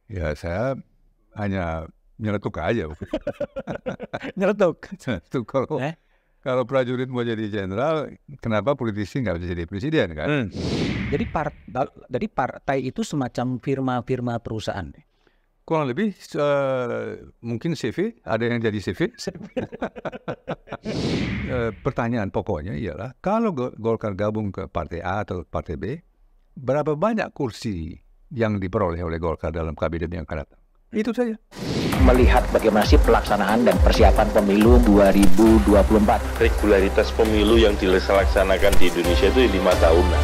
Ya saya hanya nyeletuk aja. Nyeletuk. Nyeletuk. Kalau prajurit mau jadi jenderal, kenapa politisi nggak bisa jadi presiden kan? Jadi partai itu semacam firma perusahaan. Kurang lebih mungkin CV, ada yang jadi CV. Pertanyaan pokoknya ialah kalau Golkar gabung ke partai A atau partai B, berapa banyak kursi yang diperoleh oleh Golkar dalam kabinet yang akan datang? Itu saja. Melihat bagaimana sih pelaksanaan dan persiapan pemilu 2024. Regularitas pemilu yang dilaksanakan di Indonesia itu 5 tahunan.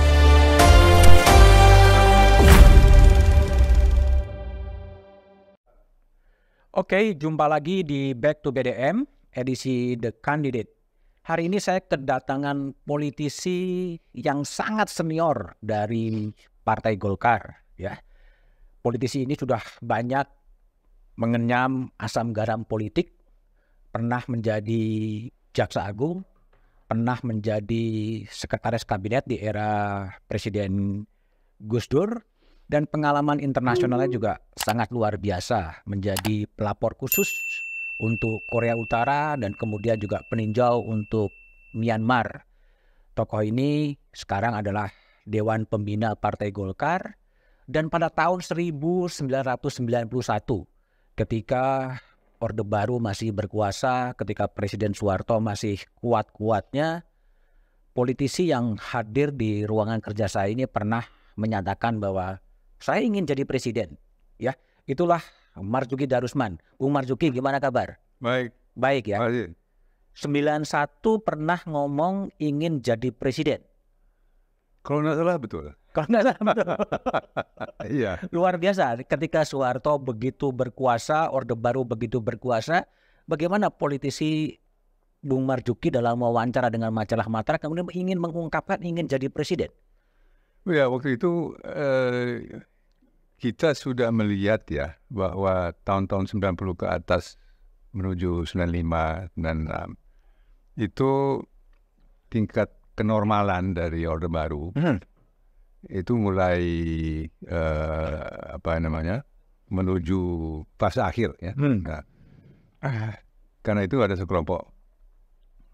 Oke, jumpa lagi di Back to BDM, edisi The Candidate. Hari ini saya kedatangan politisi yang sangat senior dari Partai Golkar. Ya. Politisi ini sudah banyak mengenyam asam garam politik, pernah menjadi Jaksa Agung, pernah menjadi Sekretaris Kabinet di era Presiden Gus Dur, dan pengalaman internasionalnya juga sangat luar biasa, menjadi pelapor khusus untuk Korea Utara dan kemudian juga peninjau untuk Myanmar. Tokoh ini sekarang adalah Dewan Pembina Partai Golkar, dan pada tahun 1991 ketika Orde Baru masih berkuasa, ketika Presiden Soeharto masih kuat-kuatnya, politisi yang hadir di ruangan kerja saya ini pernah menyatakan bahwa saya ingin jadi presiden. Ya, itulah Marzuki Darusman. Bung Marzuki, gimana kabar? Baik. Baik ya. Baik. 91 pernah ngomong ingin jadi presiden. Kalau nggak salah betul. Kalau nggak salah betul. Iya. Luar biasa. Ketika Soeharto begitu berkuasa, Orde Baru begitu berkuasa, bagaimana politisi Bung Marzuki dalam wawancara dengan majalah Matra kemudian ingin mengungkapkan ingin jadi presiden? Ya, waktu itu kita sudah melihat ya bahwa tahun-tahun 90 ke atas menuju 95, 96 itu tingkat kenormalan dari Orde Baru itu mulai menuju fase akhir ya. Nah, karena itu ada sekelompok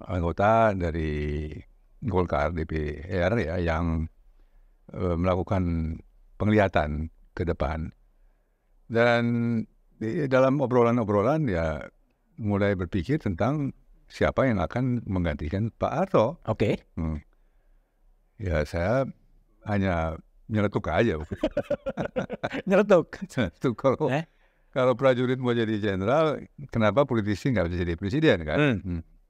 anggota dari Golkar DPR ya yang melakukan penglihatan ke depan, dan dalam obrolan-obrolan ya mulai berpikir tentang siapa yang akan menggantikan Pak Harto. Oke. Ya saya hanya nyeletuk aja. Nyeletuk. Kalau prajurit mau jadi jenderal, kenapa politisi nggak bisa jadi presiden kan?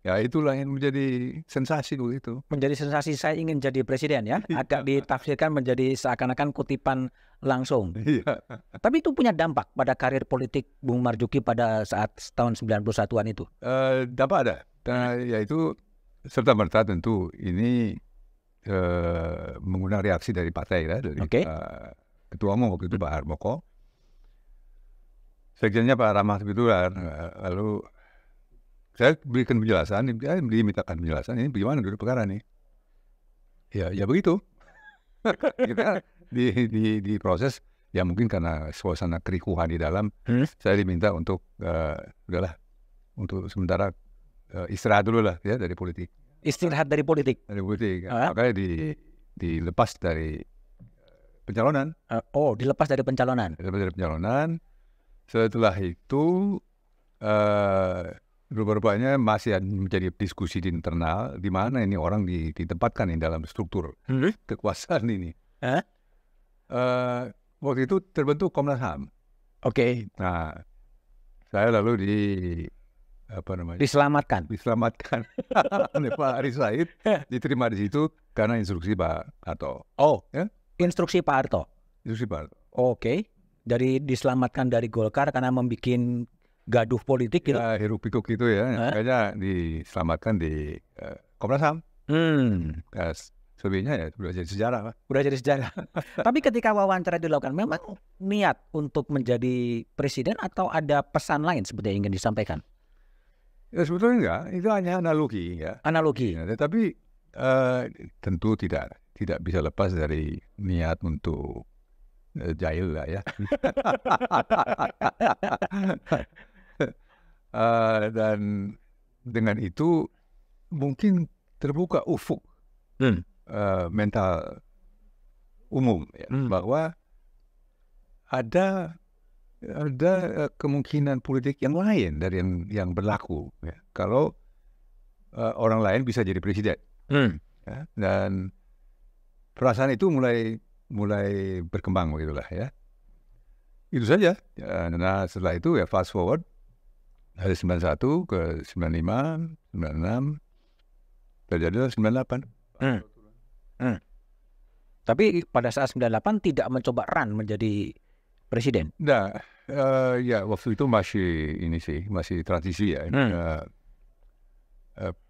Ya itulah yang menjadi sensasi begitu. Menjadi sensasi saya ingin jadi presiden ya. Agak ditafsirkan menjadi seakan-akan kutipan langsung. Iya. Tapi itu punya dampak pada karir politik Bung Marzuki pada saat tahun 91-an itu. Dampak ada. Yaitu serta-merta tentu ini mengundang reaksi dari partai ya, dari Ketua Umum waktu itu Pak Harmoko. Sekjennya Pak Rahmat Witoelar. Lalu saya berikan penjelasan, dia dimintakan penjelasan, ini bagaimana dulu perkara nih? Ya begitu. Kita di proses, ya mungkin karena suasana kerikuhan di dalam, saya diminta untuk udahlah, untuk sementara istirahat dulu lah ya dari politik. Istirahat dari politik? Dari politik, makanya dilepas dari pencalonan. Dilepas dari pencalonan? Dilepas dari pencalonan. Setelah itu rupanya masih menjadi diskusi di internal di mana ini orang ditempatkan di dalam struktur kekuasaan ini. Waktu itu terbentuk Komnas HAM. Oke. Nah, saya lalu diselamatkan oleh Pak Ari Said, diterima di situ karena instruksi Pak Harto. Instruksi Pak Harto. Instruksi Pak Harto. Oke. Dari diselamatkan dari Golkar karena membuat gaduh politik gitu. Ya, hiruk pikuk gitu ya. Makanya diselamatkan di Komnas HAM. Selebihnya ya sudah jadi sejarah, Pak. Sudah jadi sejarah. Tapi ketika wawancara dilakukan, memang niat untuk menjadi presiden atau ada pesan lain seperti yang ingin disampaikan? Ya sebetulnya enggak, itu hanya analogi ya. Analogi. Ya, tetapi tentu tidak bisa lepas dari niat untuk jahil lah ya. Dan dengan itu mungkin terbuka ufuk mental umum ya, bahwa ada kemungkinan politik yang lain dari yang berlaku ya, kalau orang lain bisa jadi presiden. Ya, dan perasaan itu mulai berkembang begitulah ya. Itu saja. Ya, nah setelah itu ya fast forward dari 91 ke 95, 96, terjadilah 98. Tapi pada saat 98 tidak mencoba run menjadi presiden. Nah, ya waktu itu masih transisi ya.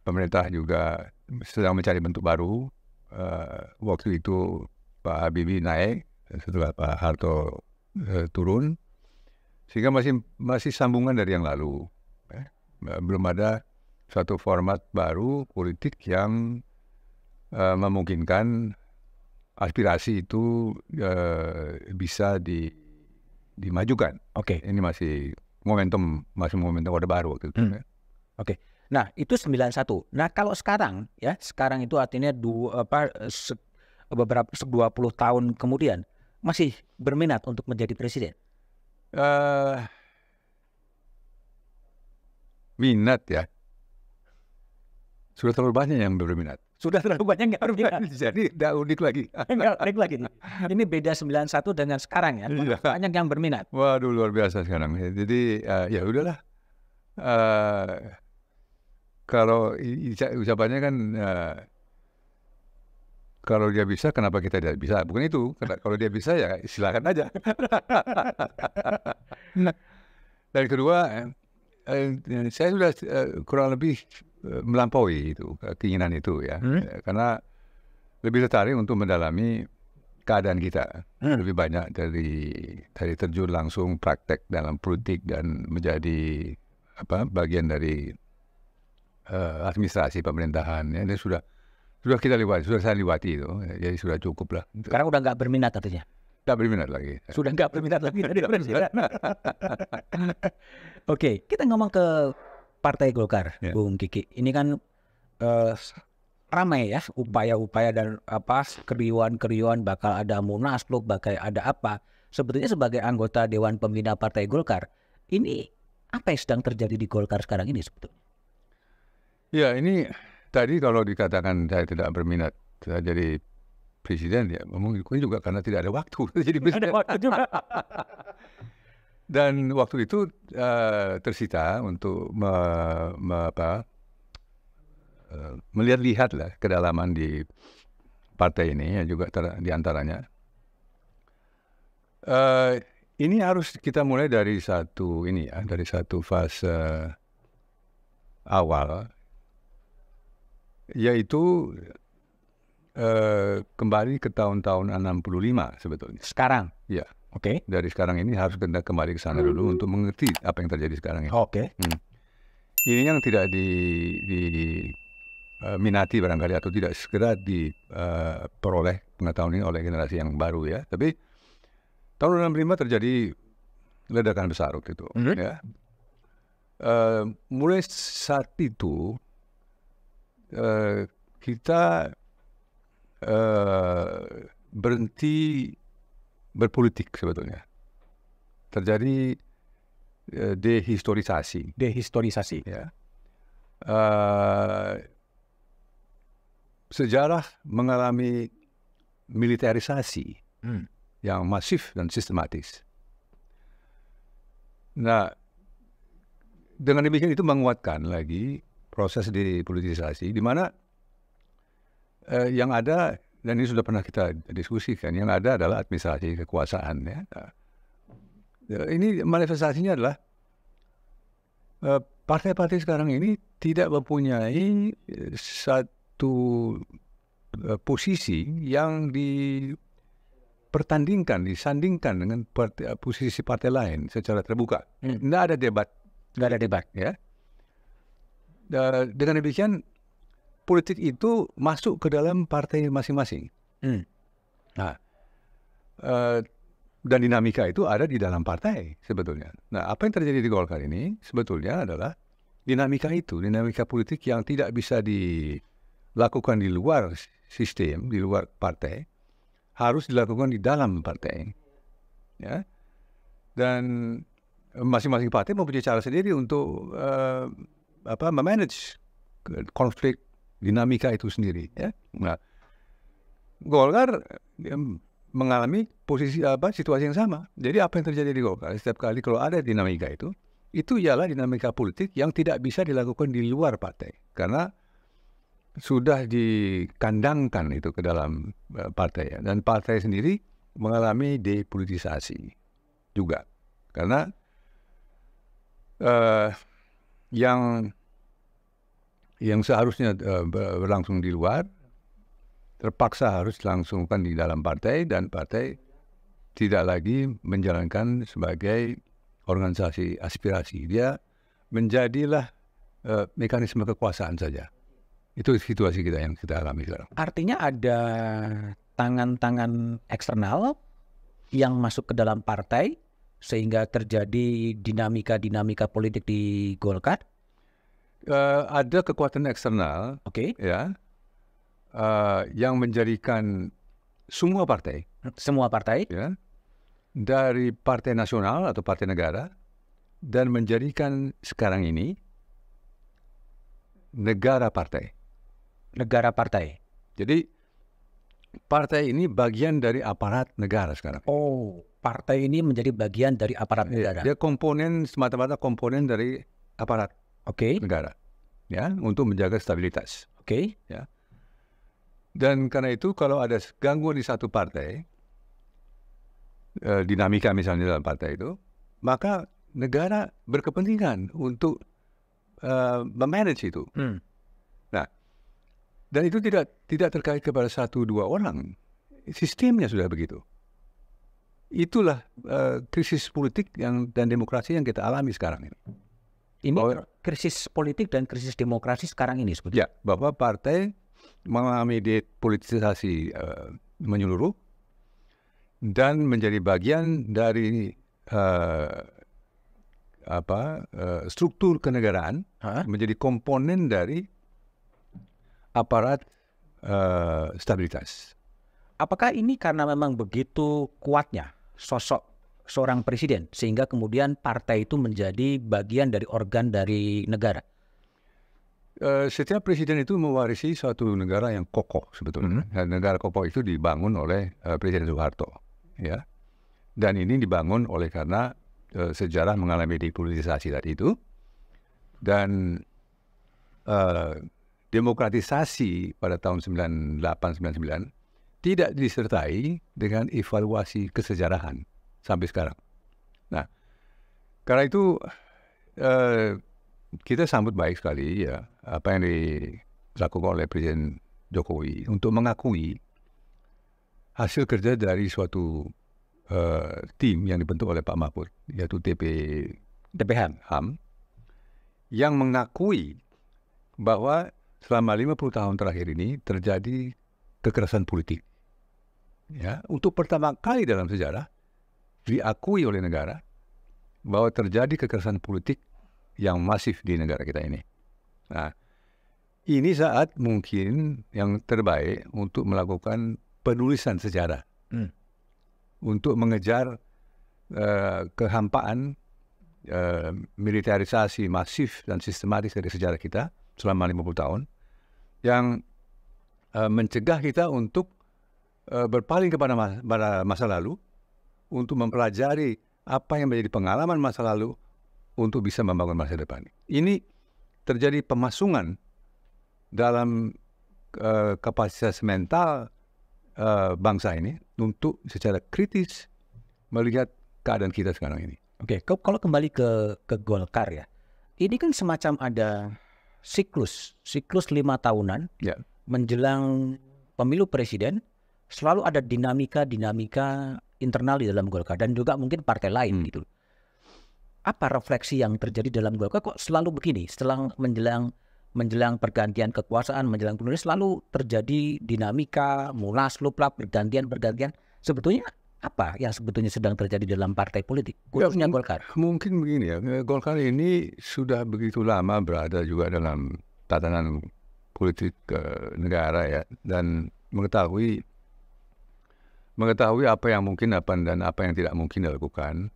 Pemerintah juga sedang mencari bentuk baru. Waktu itu Pak Habibie naik setelah Pak Harto turun, sehingga masih sambungan dari yang lalu. Belum ada suatu format baru politik yang memungkinkan aspirasi itu bisa dimajukan. Oke. Ini masih momentum Orde Baru waktu itu. Oke. Nah, itu 91. Nah, kalau sekarang itu artinya 20 tahun kemudian masih berminat untuk menjadi presiden. Minat ya. Sudah terlalu banyak yang berminat. Sudah terlalu banyak yang berminat. Jadi tidak unik lagi. Nggak unik lagi. Ini beda 91 dengan sekarang ya. Banyak yang berminat. Waduh, luar biasa sekarang. Jadi ya udahlah. Kalau ucapannya kan kalau dia bisa, kenapa kita tidak bisa? Bukan itu. Kalau dia bisa ya silakan aja. Dan kedua, saya sudah kurang lebih melampaui itu keinginan itu ya. Karena lebih tertarik untuk mendalami keadaan kita. Lebih banyak dari terjun langsung praktek dalam politik dan menjadi bagian dari administrasi pemerintahan ya. Dia sudah kita lewati, sudah saya lewati itu, jadi sudah cukup lah. Sekarang udah nggak berminat artinya? Nggak berminat lagi. Sudah nggak berminat lagi dari presiden. Oke, kita ngomong ke Partai Golkar, Bung Kiki. Ini kan ramai ya upaya-upaya dan keriuhan bakal ada munaslup, bakal ada apa. Sebetulnya sebagai anggota Dewan Pembina Partai Golkar, ini apa yang sedang terjadi di Golkar sekarang ini sebetulnya? Ya, ini tadi kalau dikatakan saya tidak berminat jadi presiden, ya mungkin juga karena tidak ada waktu jadi presiden. Ada waktu juga. Dan waktu itu tersita untuk melihat-lihat lah kedalaman di partai ini, ya juga diantaranya. Ini harus kita mulai dari satu fase awal, yaitu kembali ke tahun-tahun 65 sebetulnya. Sekarang? Ya. Oke. Dari sekarang ini harus kita kembali ke sana dulu untuk mengerti apa yang terjadi sekarang ini. Oke. Ini yang tidak diminati barangkali atau tidak segera diperoleh pengetahuan ini oleh generasi yang baru ya. Tapi tahun 65 terjadi ledakan besar waktu itu. Ya. Mulai saat itu kita berhenti berpolitik sebetulnya. Terjadi dehistorisasi. Dehistorisasi. Ya. Sejarah mengalami militerisasi yang masif dan sistematis. Nah, dengan demikian itu menguatkan lagi proses depolitisasi, di mana yang ada, dan ini sudah pernah kita diskusikan, yang ada adalah administrasi kekuasaan. Ya. Ini manifestasinya adalah partai-partai sekarang ini tidak mempunyai satu posisi yang disandingkan dengan posisi partai lain secara terbuka. Tidak ada debat. Nggak ada debat. Ya. Dengan demikian, politik itu masuk ke dalam partai masing-masing. Nah, Dan dinamika itu ada di dalam partai sebetulnya. Nah, apa yang terjadi di Golkar ini sebetulnya adalah dinamika politik yang tidak bisa dilakukan di luar sistem, di luar partai, harus dilakukan di dalam partai. Ya. Dan masing-masing partai mempunyai cara sendiri untuk memanage konflik dinamika itu sendiri. Ya. Nah, Golkar mengalami situasi yang sama. Jadi apa yang terjadi di Golkar setiap kali kalau ada dinamika itu ialah dinamika politik yang tidak bisa dilakukan di luar partai karena sudah dikandangkan itu ke dalam partai, dan partai sendiri mengalami depolitisasi juga karena yang seharusnya berlangsung di luar terpaksa harus dilangsungkan di dalam partai, dan partai tidak lagi menjalankan sebagai organisasi aspirasi. Dia menjadilah mekanisme kekuasaan saja. Itu situasi kita yang kita alami sekarang. Artinya ada tangan-tangan eksternal yang masuk ke dalam partai sehingga terjadi dinamika politik di Golkar? Ada kekuatan eksternal, ya, yang menjadikan semua partai, ya, dari partai nasional atau partai negara, dan menjadikan sekarang ini negara partai. Jadi partai ini bagian dari aparat negara sekarang. Oh, partai ini menjadi bagian dari aparat negara. Dia semata-mata komponen dari aparat negara, ya, untuk menjaga stabilitas. Ya. Dan karena itu kalau ada gangguan di satu partai, dinamika misalnya dalam partai itu, maka negara berkepentingan untuk memanage itu. Nah, dan itu tidak terkait kepada 1-2 orang. Sistemnya sudah begitu. Itulah krisis politik dan demokrasi yang kita alami sekarang ini. Krisis politik dan krisis demokrasi sekarang ini sebetulnya. Ya, bahwa partai mengalami depolitisasi menyeluruh dan menjadi bagian dari struktur kenegaraan, menjadi komponen dari aparat stabilitas. Apakah ini karena memang begitu kuatnya sosok seorang presiden sehingga kemudian partai itu menjadi bagian dari organ dari negara? Setiap presiden itu mewarisi suatu negara yang kokoh sebetulnya. Dan negara kokoh itu dibangun oleh Presiden Soeharto, ya. Dan ini dibangun oleh karena sejarah mengalami depolitisasi tadi itu, dan demokratisasi pada tahun 98-99 tidak disertai dengan evaluasi kesejarahan sampai sekarang. Nah, karena itu kita sambut baik sekali ya apa yang dilakukan oleh Presiden Jokowi untuk mengakui hasil kerja dari suatu tim yang dibentuk oleh Pak Mahfud, yaitu TPHAM, yang mengakui bahwa selama 50 tahun terakhir ini terjadi kekerasan politik. Ya, untuk pertama kali dalam sejarah diakui oleh negara bahwa terjadi kekerasan politik yang masif di negara kita ini. Nah, ini saat mungkin yang terbaik untuk melakukan penulisan sejarah, untuk mengejar kehampaan militerisasi masif dan sistematis dari sejarah kita selama 50 tahun, yang mencegah kita untuk berpaling kepada masa lalu, untuk mempelajari apa yang menjadi pengalaman masa lalu untuk bisa membangun masa depan. Ini terjadi pemasungan dalam kapasitas mental bangsa ini untuk secara kritis melihat keadaan kita sekarang ini. Oke, kalau kembali ke Golkar ya, ini kan semacam ada siklus 5 tahunan menjelang pemilu presiden, selalu ada dinamika internal di dalam Golkar dan juga mungkin partai lain gitu. Apa refleksi yang terjadi dalam Golkar kok selalu begini? Setelah menjelang pergantian kekuasaan, menjelang pemilu selalu terjadi dinamika, munaslup, pergantian. Sebetulnya apa yang sebetulnya sedang terjadi dalam partai politik, khususnya Golkar? Mungkin begini ya, Golkar ini sudah begitu lama berada juga dalam tatanan politik negara ya, dan mengetahui apa yang mungkin dan apa yang tidak mungkin dilakukan.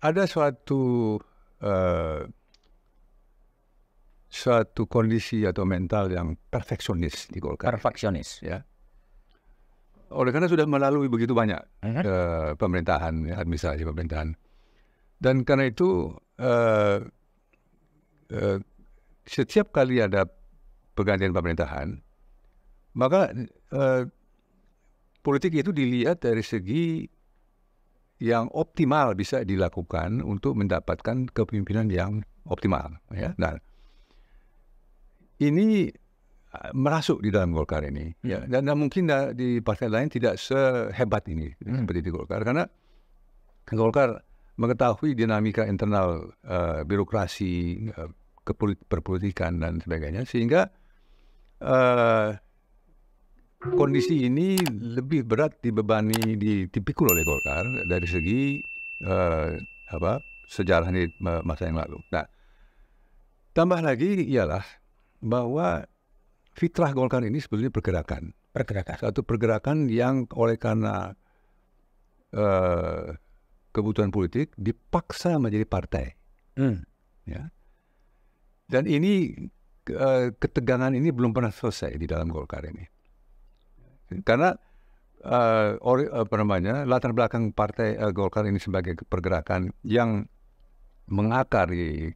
Ada suatu kondisi atau mental yang perfeksionis di Golkar. Perfeksionis. Ya. Oleh karena sudah melalui begitu banyak pemerintahan, ya, administrasi pemerintahan. Dan karena itu setiap kali ada pergantian pemerintahan, maka politik itu dilihat dari segi yang optimal bisa dilakukan untuk mendapatkan kepemimpinan yang optimal. Ya. Nah, ini merasuk di dalam Golkar ini, ya. Dan mungkin di partai lain tidak sehebat ini seperti di Golkar, karena Golkar mengetahui dinamika internal birokrasi, perpolitikan dan sebagainya, sehingga kondisi ini lebih berat dipikul oleh Golkar dari segi sejarah di masa yang lalu. Nah, tambah lagi ialah bahwa fitrah Golkar ini sebetulnya pergerakan. Satu pergerakan yang oleh karena kebutuhan politik dipaksa menjadi partai. Ya. Dan ini ketegangan ini belum pernah selesai di dalam Golkar ini. Karena latar belakang partai Golkar ini sebagai pergerakan yang mengakar di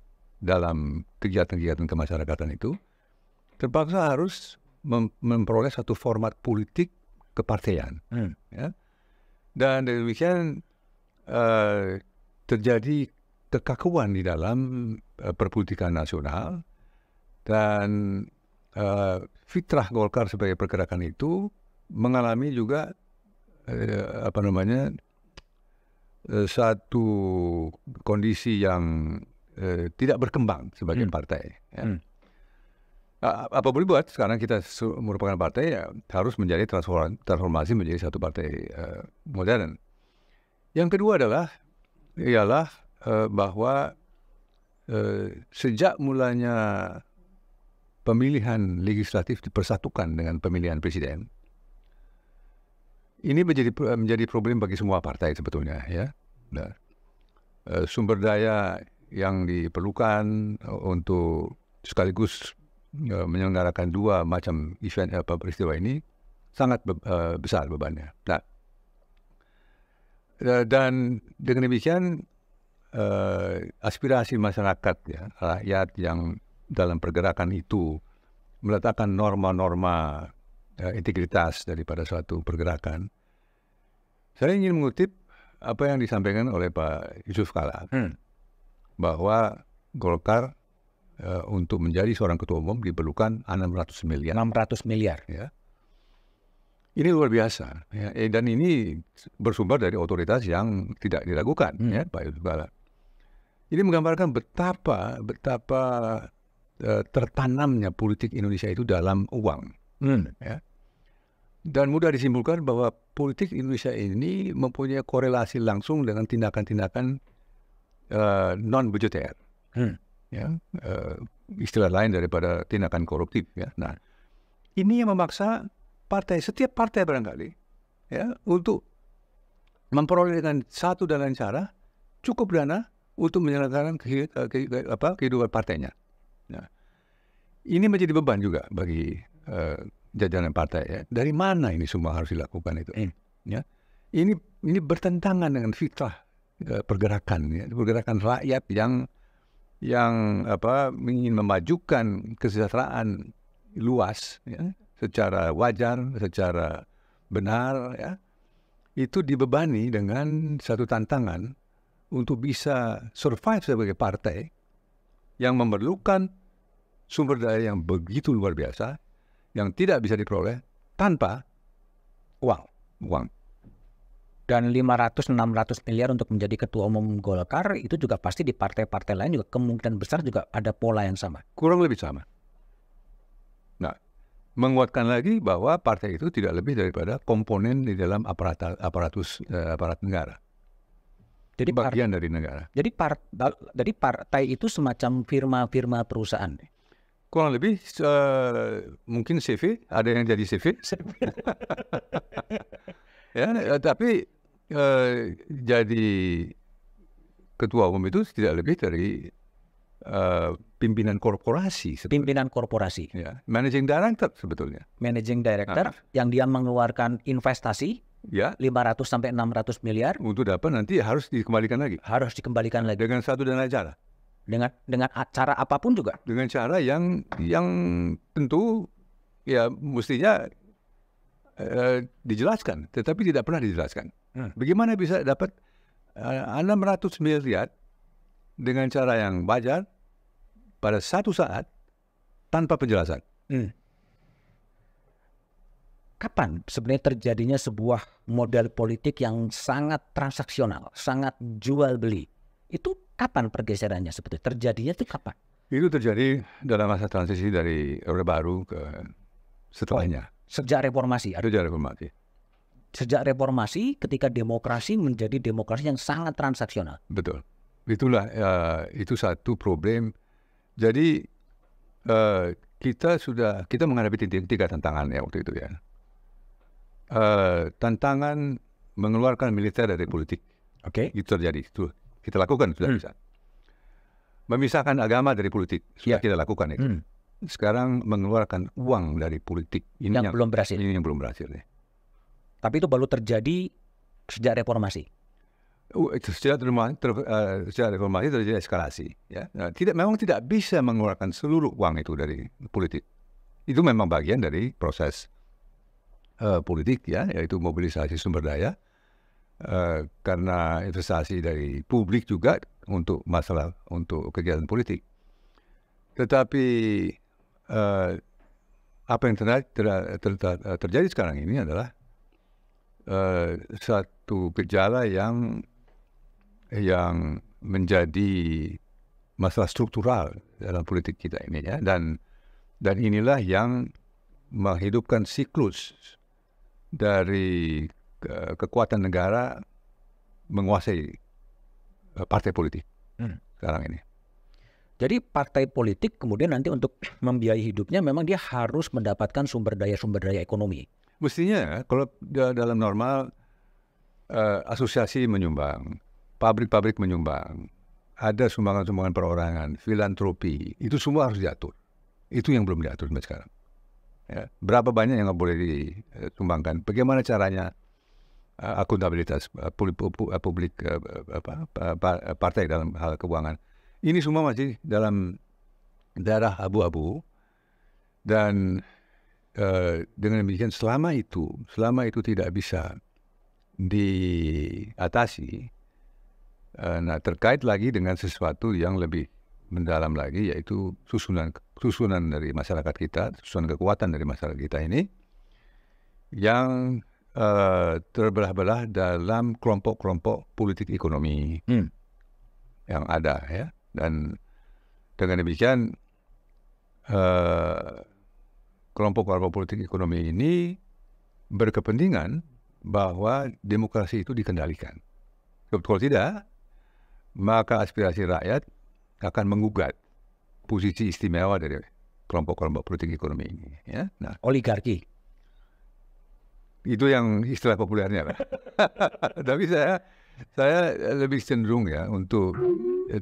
dalam kegiatan-kegiatan kemasyarakatan itu, terpaksa harus memperoleh satu format politik kepartaian. Ya. Dan demikian terjadi kekakuan di dalam perpolitikan nasional, dan fitrah Golkar sebagai pergerakan itu mengalami juga satu kondisi yang tidak berkembang sebagai partai. Ya. Apa boleh buat, sekarang kita merupakan partai, ya, harus menjadi transformasi menjadi satu partai modern. Yang kedua ialah bahwa sejak mulanya pemilihan legislatif dipersatukan dengan pemilihan presiden, ini menjadi problem bagi semua partai sebetulnya, ya. Nah, sumber daya yang diperlukan untuk sekaligus menyelenggarakan dua macam event peristiwa ini sangat besar bebannya. Nah, dan dengan demikian aspirasi masyarakat, ya, rakyat yang dalam pergerakan itu meletakkan norma-norma integritas daripada suatu pergerakan. Saya ingin mengutip apa yang disampaikan oleh Pak Yusuf Kala, bahwa Golkar untuk menjadi seorang ketua umum diperlukan 600 miliar. 600 miliar. Ya. Ini luar biasa. Ya. Dan ini bersumber dari otoritas yang tidak diragukan, ya, Pak Yusuf Kala. Ini menggambarkan betapa tertanamnya politik Indonesia itu dalam uang. Ya. Dan mudah disimpulkan bahwa politik Indonesia ini mempunyai korelasi langsung dengan tindakan-tindakan non-budgeter. Ya, istilah lain daripada tindakan koruptif. Ya. Nah, ini yang memaksa setiap partai barangkali, ya, untuk memperoleh dengan satu dan lain cara cukup dana untuk menyelenggarakan kehidupan partainya. Nah, ini menjadi beban juga bagi jajaran partai. Ya. Dari mana ini semua harus dilakukan itu? Ya. Ini bertentangan dengan fitrah pergerakan, ya, pergerakan rakyat yang ingin memajukan kesejahteraan luas, ya, secara wajar, secara benar, ya, itu dibebani dengan satu tantangan untuk bisa survive sebagai partai yang memerlukan sumber daya yang begitu luar biasa, yang tidak bisa diperoleh tanpa uang. Dan 500-600 miliar untuk menjadi ketua umum Golkar itu juga pasti di partai-partai lain juga kemungkinan besar juga ada pola yang sama. Kurang lebih sama. Nah, menguatkan lagi bahwa partai itu tidak lebih daripada komponen di dalam aparat negara. Jadi bagian dari negara. Jadi partai itu semacam firma perusahaan. Kurang lebih mungkin CV, ada yang jadi CV. Ya, tapi jadi ketua umum itu tidak lebih dari pimpinan korporasi. Pimpinan korporasi. Ya, managing director sebetulnya. Managing director yang dia mengeluarkan investasi ya 500 sampai 600 miliar untuk dapat nanti harus dikembalikan lagi. Harus dikembalikan lagi dengan satu dan lain cara. Dengan cara apapun juga. Dengan cara yang tentu ya mestinya dijelaskan, tetapi tidak pernah dijelaskan. Bagaimana bisa dapat 600 miliar dengan cara yang wajar pada satu saat tanpa penjelasan. Kapan sebenarnya terjadinya sebuah model politik yang sangat transaksional, sangat jual beli? Itu kapan pergeserannya sebetulnya? Terjadinya itu kapan? Itu terjadi dalam masa transisi dari Orde Baru ke setelahnya. Sejak reformasi. Sejak reformasi ketika demokrasi menjadi demokrasi yang sangat transaksional. Betul. Itulah itu satu problem. Jadi kita menghadapi tiga tantangan ya waktu itu ya. Tantangan mengeluarkan militer dari politik. Oke. Itu terjadi. Itu kita lakukan sudah bisa. Memisahkan agama dari politik sudah kita lakukan itu. Sekarang mengeluarkan uang dari politik ini yang belum berhasil. Ini yang belum berhasil. Ya. Tapi itu baru terjadi sejak reformasi. Sejak reformasi terjadi eskalasi. Ya. Nah, memang tidak bisa mengeluarkan seluruh uang itu dari politik. Itu memang bagian dari proses politik ya, yaitu mobilisasi sumber daya karena investasi dari publik juga untuk kegiatan politik. Tetapi apa yang terjadi sekarang ini adalah satu gejala yang menjadi masalah struktural dalam politik kita ini ya, dan inilah yang menghidupkan siklus dari kekuatan negara menguasai partai politik sekarang ini. Jadi partai politik kemudian nanti untuk membiayai hidupnya memang dia harus mendapatkan sumber daya ekonomi. Mestinya kalau dalam normal asosiasi menyumbang, pabrik-pabrik menyumbang, ada sumbangan-sumbangan perorangan, filantropi, itu semua harus diatur. Itu yang belum diatur sampai sekarang. Ya, berapa banyak yang boleh disumbangkan? Bagaimana caranya akuntabilitas publik partai dalam hal keuangan? Ini semua masih dalam daerah abu-abu dan dengan demikian selama itu tidak bisa diatasi. Nah, terkait lagi dengan sesuatu yang lebih mendalam lagi, yaitu susunan dari masyarakat kita, susunan kekuatan dari masyarakat kita ini yang terbelah-belah dalam kelompok-kelompok politik ekonomi yang ada ya, dan dengan demikian kelompok-kelompok politik ekonomi ini berkepentingan bahwa demokrasi itu dikendalikan. Kalau tidak, maka aspirasi rakyat akan menggugat posisi istimewa dari kelompok-kelompok politik ekonomi ini. Ya? Nah, oligarki. Itu yang istilah populernya. Tapi saya lebih cenderung ya untuk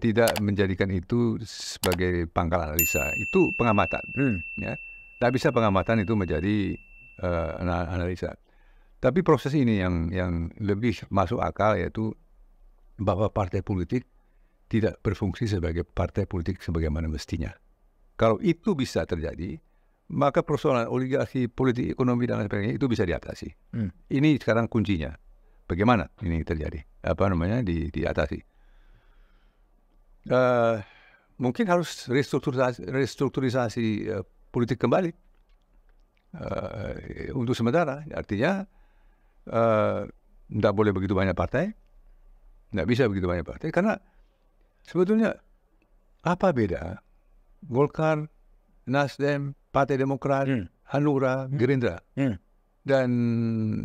tidak menjadikan itu sebagai pangkal analisa. Itu pengamatan. Ya. Tidak bisa pengamatan itu menjadi analisa. Tapi proses ini yang lebih masuk akal, yaitu bahwa partai politik tidak berfungsi sebagai partai politik sebagaimana mestinya. Kalau itu bisa terjadi, maka persoalan oligarki, politik, ekonomi, dan lain sebagainya itu bisa diatasi. Ini sekarang kuncinya. Bagaimana ini terjadi? Diatasi. Mungkin harus restrukturisasi politik kembali. Untuk sementara, artinya tidak boleh begitu banyak partai. Tidak bisa begitu banyak partai. Karena sebetulnya apa beda Golkar, Nasdem, Partai Demokrat, Hanura, Gerindra, dan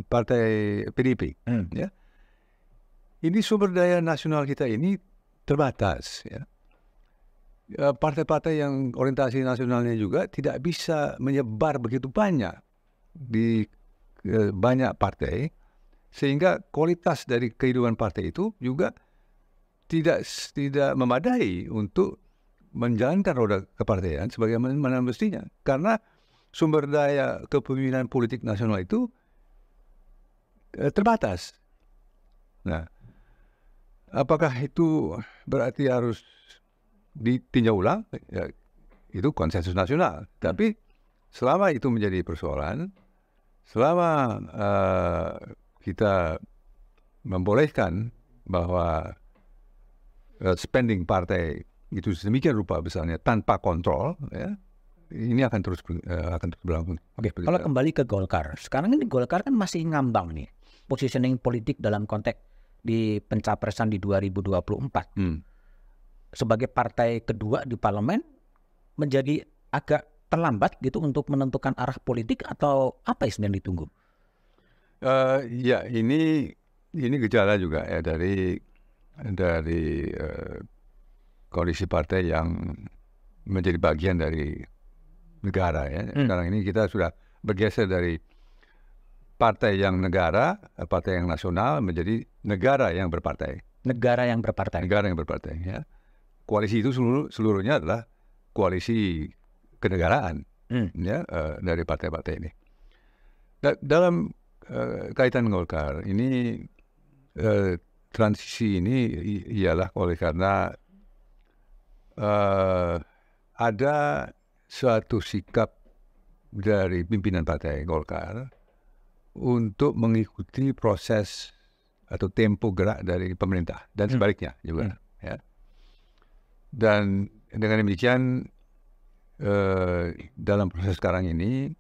partai PDIP. Ya. Ini sumber daya nasional kita ini terbatas. Ya. Partai-partai yang orientasi nasionalnya juga tidak bisa menyebar begitu banyak di banyak partai, sehingga kualitas dari kehidupan partai itu juga tidak memadai untuk menjalankan roda kepartaian sebagaimana mestinya. Karena sumber daya kepemimpinan politik nasional itu terbatas. Nah, apakah itu berarti harus ditinjau ulang? Ya, itu konsensus nasional. Tapi selama itu menjadi persoalan, selama kita membolehkan bahwa spending partai itu sedemikian rupa besarnya tanpa kontrol, ya, ini akan terus berlangsung. Oke, kalau kembali ke Golkar, sekarang ini Golkar kan masih ngambang nih positioning politik dalam konteks di pencapresan di 2024. Sebagai partai kedua di parlemen menjadi agak terlambat gitu untuk menentukan arah politik, atau apa yang sedang ditunggu? Ya, ini gejala juga ya dari koalisi partai yang menjadi bagian dari negara ya. Sekarang ini kita sudah bergeser dari partai yang negara, partai yang nasional menjadi negara yang berpartai. Negara yang berpartai. Negara yang berpartai ya. Koalisi itu seluruhnya adalah koalisi kenegaraan ya, dari partai-partai ini. Dalam kaitan Golkar ini, transisi ini ialah oleh karena ada suatu sikap dari pimpinan partai Golkar untuk mengikuti proses atau tempo gerak dari pemerintah dan sebaliknya juga. Ya. Dan dengan demikian dalam proses sekarang ini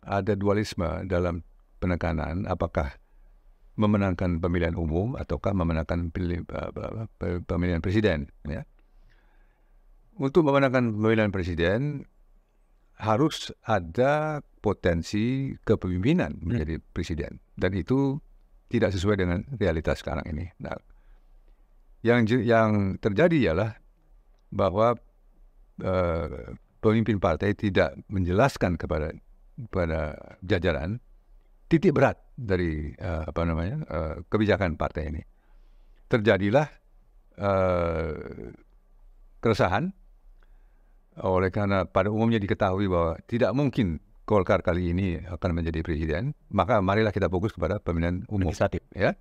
ada dualisme dalam penekanan apakah memenangkan pemilihan umum ataukah memenangkan pemilihan presiden. Ya. Untuk memenangkan pemilihan presiden harus ada potensi kepemimpinan menjadi presiden, dan itu tidak sesuai dengan realitas sekarang ini. Nah, yang terjadi ialah bahwa pemimpin partai tidak menjelaskan kepada jajaran titik berat dari kebijakan partai ini. Terjadilah keresahan oleh karena pada umumnya diketahui bahwa tidak mungkin Golkar kali ini akan menjadi presiden, maka marilah kita fokus kepada pemilihan umum. Legislatif. Ya.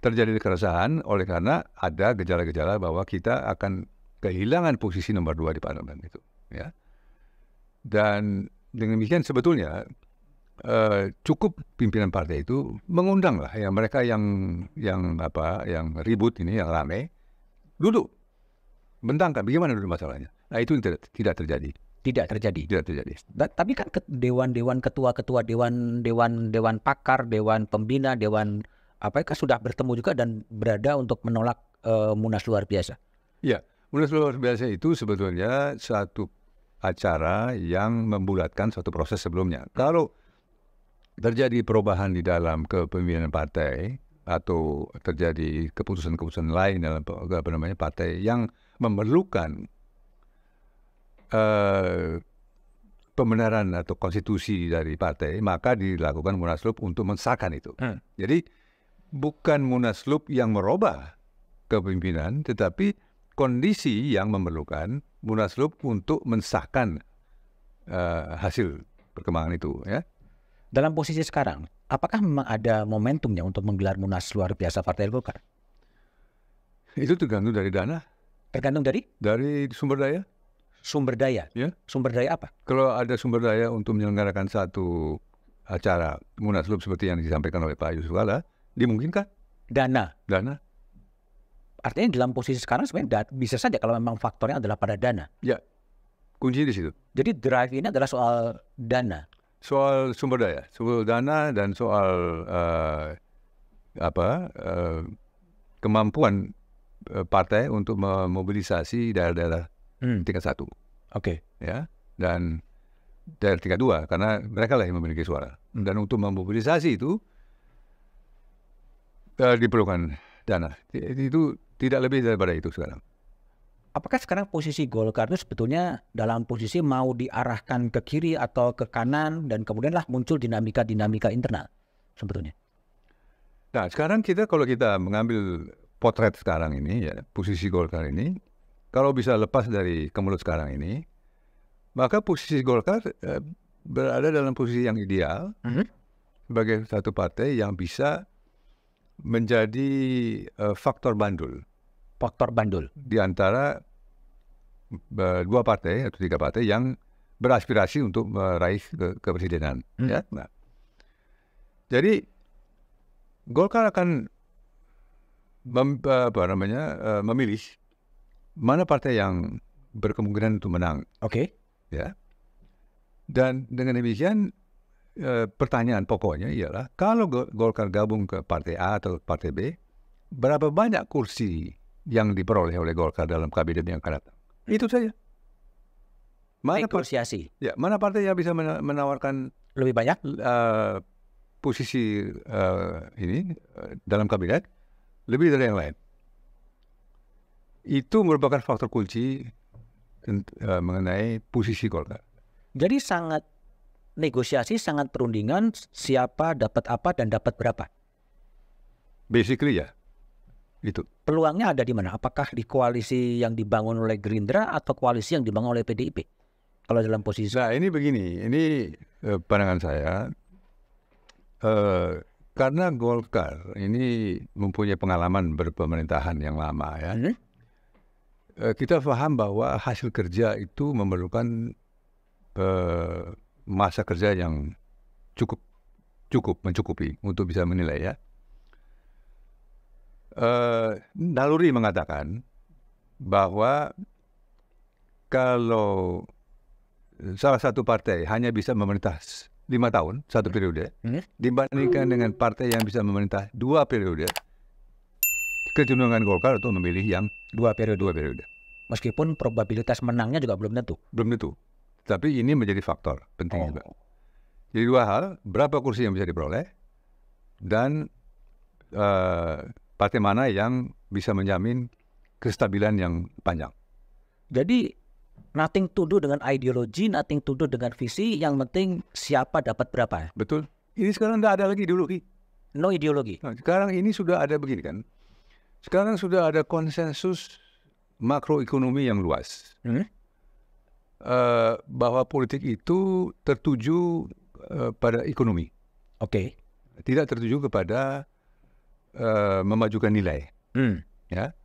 Terjadi keresahan oleh karena ada gejala-gejala bahwa kita akan kehilangan posisi nomor 2 di parlemen itu, ya. Dan dengan demikian sebetulnya cukup pimpinan partai itu mengundanglah ya mereka yang ribut ini, yang ramai, duduk bentangkan bagaimana dulu masalahnya. Nah, itu tidak terjadi. Tidak terjadi. Tidak terjadi. Tapi kan dewan-dewan ketua-ketua dewan pakar, dewan pembina, dewan kan sudah bertemu juga dan berada untuk menolak Munas luar biasa. Ya, Munas luar biasa itu sebetulnya satu acara yang membulatkan suatu proses sebelumnya. Kalau terjadi perubahan di dalam kepemimpinan partai atau terjadi keputusan-keputusan lain dalam partai yang memerlukan pembenaran atau konstitusi dari partai, maka dilakukan Munaslup untuk mensahkan itu. Jadi bukan Munaslup yang merubah kepemimpinan, tetapi kondisi yang memerlukan Munaslup untuk mensahkan hasil perkembangan itu. Ya. Dalam posisi sekarang, apakah memang ada momentumnya untuk menggelar Munas luar biasa Partai Golkar? Itu tergantung dari dana. Tergantung dari sumber daya. Sumber daya? Ya. Sumber daya apa? Kalau ada sumber daya untuk menyelenggarakan satu acara Munaslup seperti yang disampaikan oleh Pak Yusuf Kalla, dimungkinkan? Dana? Artinya dalam posisi sekarang sebenarnya bisa saja kalau memang faktornya adalah pada dana. Ya, kunci di situ. Jadi drive ini adalah soal dana. Soal sumber daya, soal dana dan soal kemampuan partai untuk memobilisasi daerah-daerah tingkat 1. Oke. Ya, dan daerah tingkat 2 karena mereka lah yang memiliki suara. Dan untuk memobilisasi itu diperlukan dana. Itu tidak lebih daripada itu sekarang. Apakah sekarang posisi Golkar itu sebetulnya dalam posisi mau diarahkan ke kiri atau ke kanan dan kemudianlah muncul dinamika-dinamika internal sebetulnya? Nah, sekarang kalau kita mengambil potret sekarang ini, ya, posisi Golkar ini, kalau bisa lepas dari kemelut sekarang ini, maka posisi Golkar berada dalam posisi yang ideal sebagai satu partai yang bisa menjadi faktor bandul. Faktor bandul Di antara 2 partai atau 3 partai yang beraspirasi untuk meraih kepresidenan. Ya? Nah, jadi Golkar akan memilih mana partai yang berkemungkinan untuk menang. Oke. Ya. Dan dengan demikian pertanyaan pokoknya ialah kalau Golkar gabung ke partai A atau partai B, berapa banyak kursi yang diperoleh oleh Golkar dalam kabinet yang akan datang? Itu saja. Negosiasi. Mana partai yang bisa menawarkan Lebih banyak? Posisi ini dalam kabinet lebih dari yang lain. Itu merupakan faktor kunci mengenai posisi Golkar. Jadi negosiasi sangat perundingan siapa dapat apa dan dapat berapa. Basically ya, itu. Peluangnya ada di mana? Apakah di koalisi yang dibangun oleh Gerindra atau koalisi yang dibangun oleh PDIP? Kalau dalam posisi. Nah ini begini, ini pandangan saya. Karena Golkar ini mempunyai pengalaman berpemerintahan yang lama ya. Kita paham bahwa hasil kerja itu memerlukan masa kerja yang mencukupi untuk bisa menilai ya. Naluri mengatakan bahwa kalau salah satu partai hanya bisa memerintah 5 tahun, 1 periode, dibandingkan dengan partai yang bisa memerintah 2 periode, kecenderungan Golkar untuk memilih yang 2 periode. Meskipun probabilitas menangnya juga belum tentu. Belum tentu. Tapi ini menjadi faktor penting juga. Jadi 2 hal, berapa kursi yang bisa diperoleh, dan partai mana yang bisa menjamin kestabilan yang panjang. Jadi nothing to do dengan ideologi, nothing to do dengan visi, yang penting siapa dapat berapa. Betul. Ini sekarang tidak ada lagi ideologi. No ideologi. Nah, sekarang ini sudah ada begini kan. Sekarang sudah ada konsensus makroekonomi yang luas. Bahwa politik itu tertuju pada ekonomi. Oke. Tidak tertuju kepada memajukan nilai. Ya.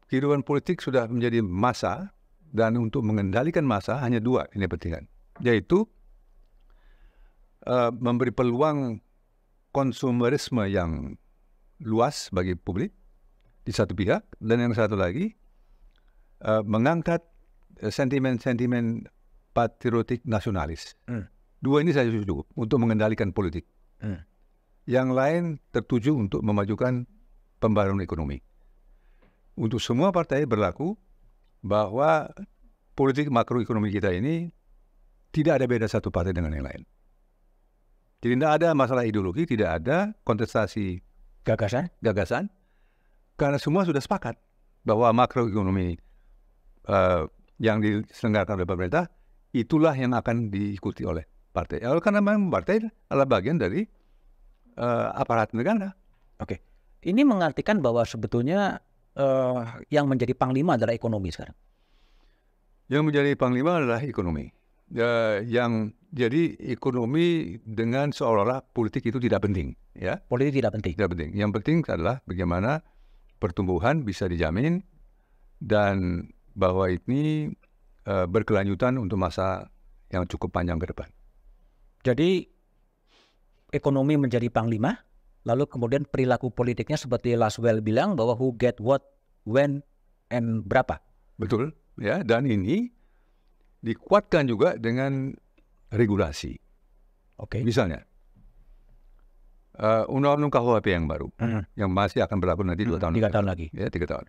Kehidupan politik sudah menjadi massa, dan untuk mengendalikan massa hanya 2 ini penting, yaitu memberi peluang konsumerisme yang luas bagi publik di satu pihak, dan yang satu lagi mengangkat sentimen-sentimen patriotik nasionalis. 2 ini saja cukup untuk mengendalikan politik. Yang lain tertuju untuk memajukan pembangunan ekonomi. Untuk semua partai berlaku bahwa politik makroekonomi kita ini tidak ada beda satu partai dengan yang lain. Jadi tidak ada masalah ideologi, tidak ada kontestasi gagasan, karena semua sudah sepakat bahwa makroekonomi yang diselenggarakan oleh pemerintah itulah yang akan diikuti oleh partai. Karena memang partai adalah bagian dari aparat negara. Oke. Ini mengartikan bahwa sebetulnya yang menjadi panglima adalah ekonomi sekarang. Yang menjadi panglima adalah ekonomi. Jadi ekonomi dengan seolah-olah politik itu tidak penting. Ya? Politik tidak penting. Tidak penting. Yang penting adalah bagaimana pertumbuhan bisa dijamin dan bahwa ini berkelanjutan untuk masa yang cukup panjang ke depan. Jadi ekonomi menjadi panglima, lalu kemudian perilaku politiknya seperti Laswell bilang bahwa who get what, when, and berapa. Betul, ya. Dan ini dikuatkan juga dengan regulasi. Oke. Misalnya, undang-undang KUHP yang baru, yang masih akan berlaku nanti 2 tahun. 3 tahun lagi. Ya, 3 tahun.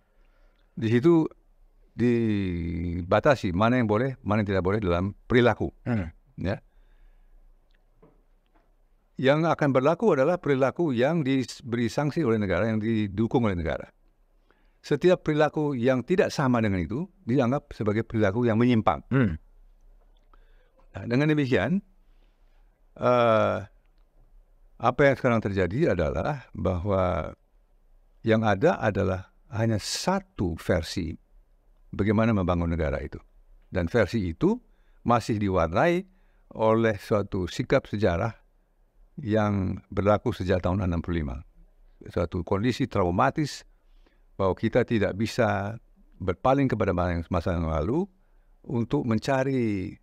Di situ dibatasi mana yang boleh, mana yang tidak boleh dalam perilaku. Ya. Yang akan berlaku adalah perilaku yang diberi sanksi oleh negara, yang didukung oleh negara. Setiap perilaku yang tidak sama dengan itu dianggap sebagai perilaku yang menyimpang. Nah, dengan demikian, apa yang sekarang terjadi adalah bahwa yang ada adalah hanya satu versi bagaimana membangun negara itu. Dan versi itu masih diwarnai oleh suatu sikap sejarah yang berlaku sejak tahun 65. Suatu kondisi traumatis bahwa kita tidak bisa berpaling kepada masa yang lalu untuk mencari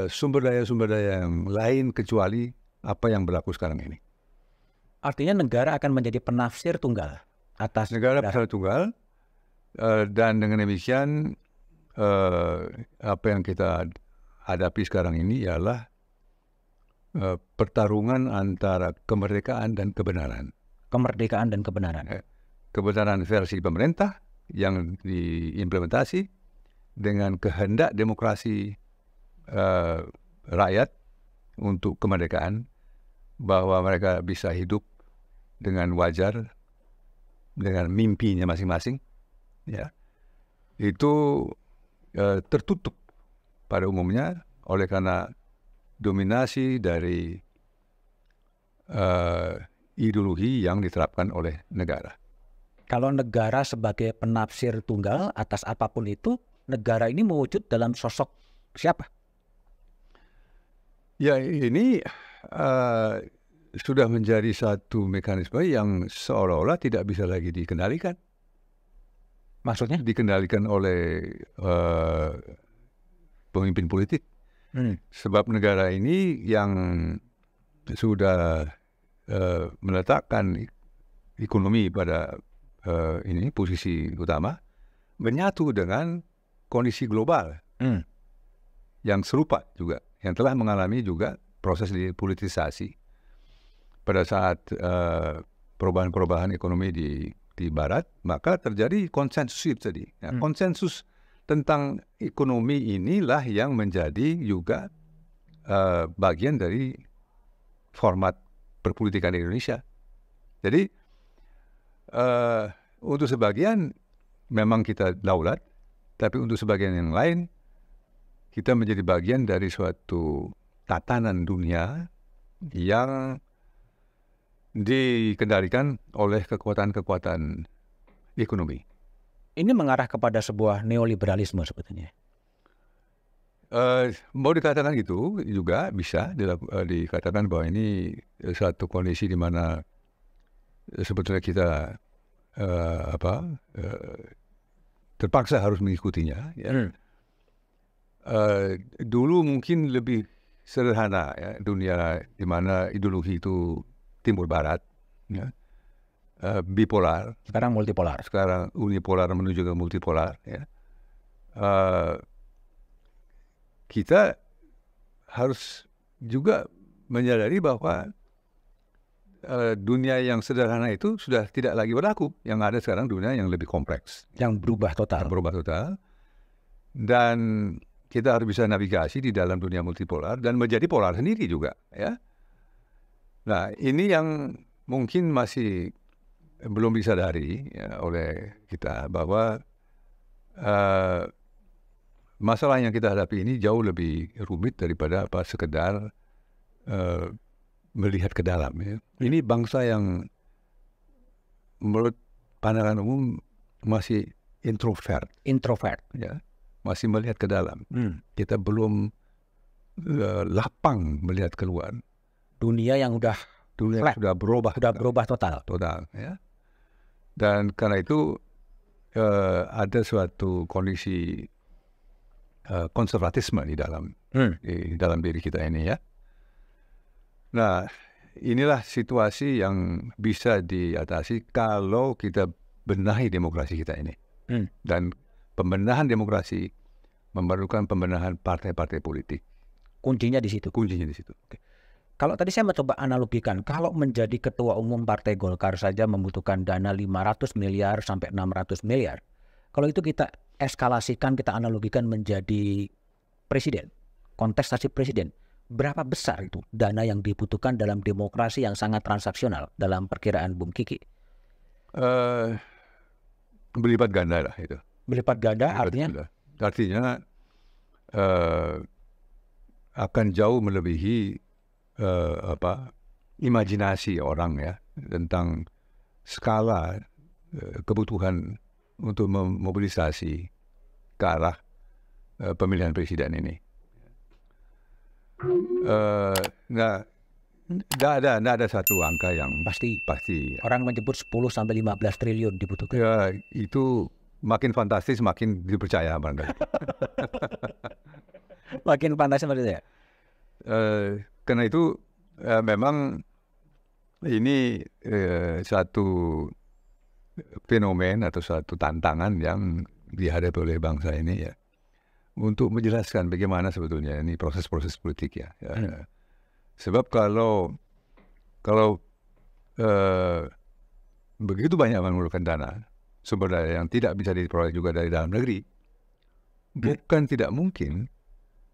sumber daya yang lain kecuali apa yang berlaku sekarang ini. Artinya negara akan menjadi penafsir tunggal atas negara penafsir tunggal, dan dengan demikian apa yang kita hadapi sekarang ini ialah pertarungan antara kemerdekaan dan kebenaran. Kemerdekaan dan kebenaran. Kebenaran versi pemerintah yang diimplementasi dengan kehendak demokrasi rakyat untuk kemerdekaan, bahwa mereka bisa hidup dengan wajar, dengan mimpinya masing-masing, ya, itu tertutup pada umumnya oleh karena dominasi dari ideologi yang diterapkan oleh negara. Kalau negara sebagai penafsir tunggal atas apapun itu, negara ini mewujud dalam sosok siapa? Ya, ini sudah menjadi satu mekanisme yang seolah-olah tidak bisa lagi dikendalikan. Maksudnya? Dikendalikan oleh pemimpin politik. Sebab negara ini yang sudah meletakkan ekonomi pada ini posisi utama, menyatu dengan kondisi global yang serupa juga, yang telah mengalami juga proses politisasi pada saat perubahan-perubahan ekonomi di Barat, maka terjadi konsensus itu tadi. Nah, konsensus tentang ekonomi inilah yang menjadi juga bagian dari format perpolitikan di Indonesia. Jadi untuk sebagian memang kita daulat, tapi untuk sebagian yang lain kita menjadi bagian dari suatu tatanan dunia yang dikendalikan oleh kekuatan-kekuatan ekonomi. Ini mengarah kepada sebuah neoliberalisme sebetulnya. Mau dikatakan gitu juga bisa dikatakan bahwa ini satu kondisi di mana sebetulnya kita terpaksa harus mengikutinya. Ya. Dulu mungkin lebih sederhana, ya, dunia di mana ideologi itu timur barat, ya, bipolar. Sekarang multipolar. Sekarang unipolar menuju ke multipolar. Ya. Kita harus juga menyadari bahwa dunia yang sederhana itu sudah tidak lagi berlaku. Yang ada sekarang dunia yang lebih kompleks. Yang berubah total. Berubah total. Dan kita harus bisa navigasi di dalam dunia multipolar dan menjadi polar sendiri juga. Ya. Nah, ini yang mungkin masih belum disadari, ya, oleh kita, bahwa masalah yang kita hadapi ini jauh lebih rumit daripada sekedar melihat ke dalam. Ya. Ini bangsa yang menurut pandangan umum masih introvert. Ya. Masih melihat ke dalam. Kita belum lapang melihat keluar. Dunia yang dunia sudah berubah. Sudah berubah total. Total, ya. Dan karena itu ada suatu kondisi konservatisme di dalam diri kita ini, ya. Nah, inilah situasi yang bisa diatasi kalau kita benahi demokrasi kita ini. Dan pembenahan demokrasi memerlukan pembenahan partai-partai politik. Kuncinya di situ. Oke. Kalau tadi saya mencoba analogikan, kalau menjadi ketua umum Partai Golkar saja membutuhkan dana 500 miliar sampai 600 miliar. Kalau itu kita eskalasikan, kita analogikan menjadi presiden, kontestasi presiden, berapa besar itu dana yang dibutuhkan dalam demokrasi yang sangat transaksional dalam perkiraan Bung Kiki? Berlipat ganda lah itu. Berlipat ganda artinya akan jauh melebihi imajinasi orang ya tentang skala kebutuhan untuk memobilisasi ke arah pemilihan presiden ini. Nggak ada satu angka yang pasti. Orang menyebut 10 sampai 15 triliun dibutuhkan. Ya, itu makin fantastis, makin dipercaya barangkali. Makin fantastis maksudnya. Karena itu memang ini satu fenomen atau satu tantangan yang dihadapi oleh bangsa ini ya, untuk menjelaskan bagaimana sebetulnya ini proses-proses politik ya. Sebab kalau begitu banyak memerlukan dana, sumber daya yang tidak bisa diperoleh juga dari dalam negeri, bukan tidak mungkin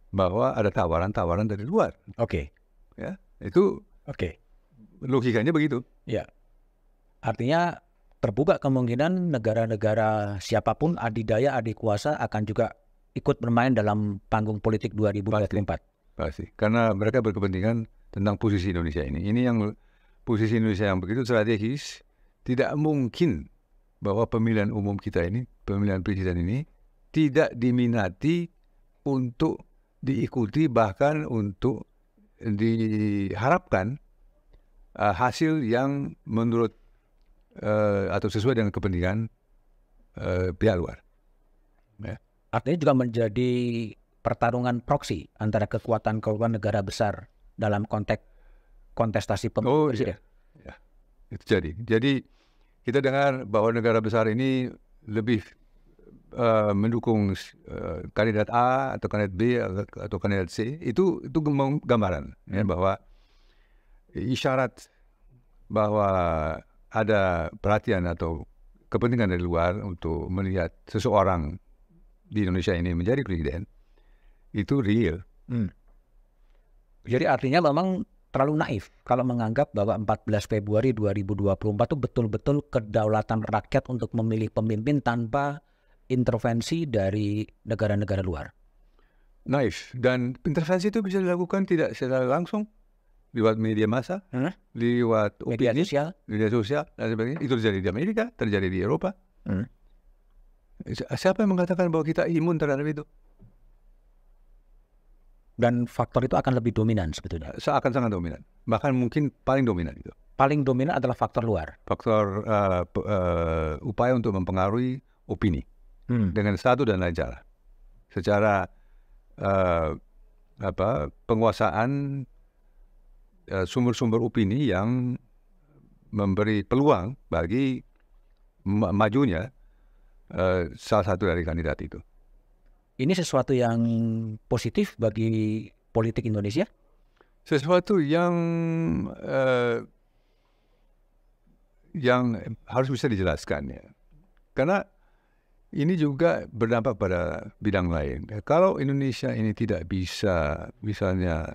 bahwa ada tawaran-tawaran dari luar. Ya, itu logikanya begitu. Ya, artinya terbuka kemungkinan negara-negara siapapun adidaya adikuasa akan juga ikut bermain dalam panggung politik 2024. Pasti. Karena mereka berkepentingan tentang posisi Indonesia ini. Ini yang posisi Indonesia yang begitu strategis, tidak mungkin bahwa pemilihan umum kita ini, pemilihan presiden ini tidak diminati untuk diikuti, bahkan untuk diharapkan hasil yang menurut atau sesuai dengan kepentingan pihak luar. Ya. Artinya juga menjadi pertarungan proksi antara kekuatan-kekuatan negara besar dalam konteks kontestasi pemilu presiden. Ya. Itu jadi kita dengar bahwa negara besar ini lebih mendukung kandidat A atau kandidat B atau kandidat C. Itu gambaran ya, bahwa isyarat bahwa ada perhatian atau kepentingan dari luar untuk melihat seseorang di Indonesia ini menjadi presiden, itu real. Jadi artinya memang terlalu naif kalau menganggap bahwa 14 Februari 2024 itu betul-betul kedaulatan rakyat untuk memilih pemimpin tanpa intervensi dari negara-negara luar. Naif. Dan intervensi itu bisa dilakukan tidak secara langsung, lewat media massa, lewat media sosial, dan sebagainya. Itu terjadi di Amerika, terjadi di Eropa. Siapa yang mengatakan bahwa kita imun terhadap itu? Dan faktor itu akan lebih dominan sebetulnya. Akan sangat dominan. Bahkan mungkin paling dominan itu. Paling dominan adalah faktor luar. Faktor upaya untuk mempengaruhi opini dengan satu dan lain cara. Secara penguasaan sumber-sumber opini yang memberi peluang bagi majunya salah satu dari kandidat itu. Ini sesuatu yang positif bagi politik Indonesia? Sesuatu yang harus bisa dijelaskan ya. Karena ini juga berdampak pada bidang lain. Kalau Indonesia ini tidak bisa misalnya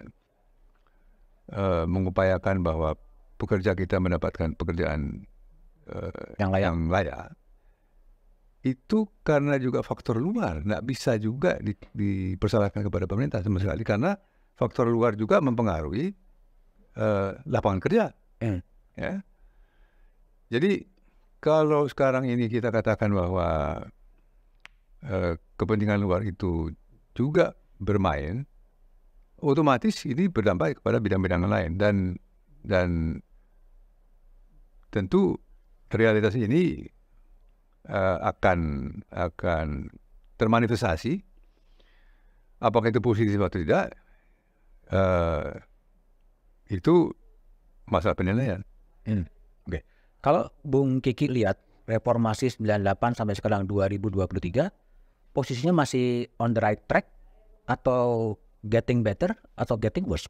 mengupayakan bahwa pekerja kita mendapatkan pekerjaan yang layak, itu karena juga faktor luar, nggak bisa juga dipersalahkan kepada pemerintah sama sekali, karena faktor luar juga mempengaruhi lapangan kerja. Ya. Jadi kalau sekarang ini kita katakan bahwa kepentingan luar itu juga bermain, otomatis ini berdampak kepada bidang-bidang lain, dan tentu realitas ini akan termanifestasi. Apakah itu positif atau tidak, itu masalah penilaian. Oke. Kalau Bung Kiki lihat reformasi 98 sampai sekarang 2023, posisinya masih on the right track atau getting better atau getting worse?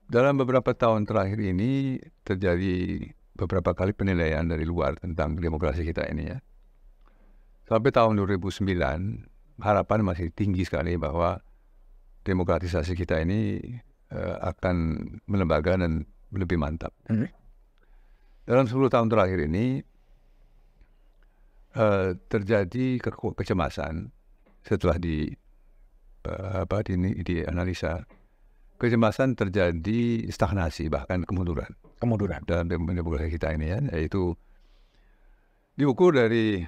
Dalam beberapa tahun terakhir ini terjadi beberapa kali penilaian dari luar tentang demokrasi kita ini ya. Sampai tahun 2009 harapan masih tinggi sekali bahwa demokratisasi kita ini akan melembaga dan lebih mantap. Dalam 10 tahun terakhir ini terjadi kecemasan setelah dianalisa. Kecemasan terjadi stagnasi bahkan kemunduran dalam demokrasi kita ini ya, yaitu diukur dari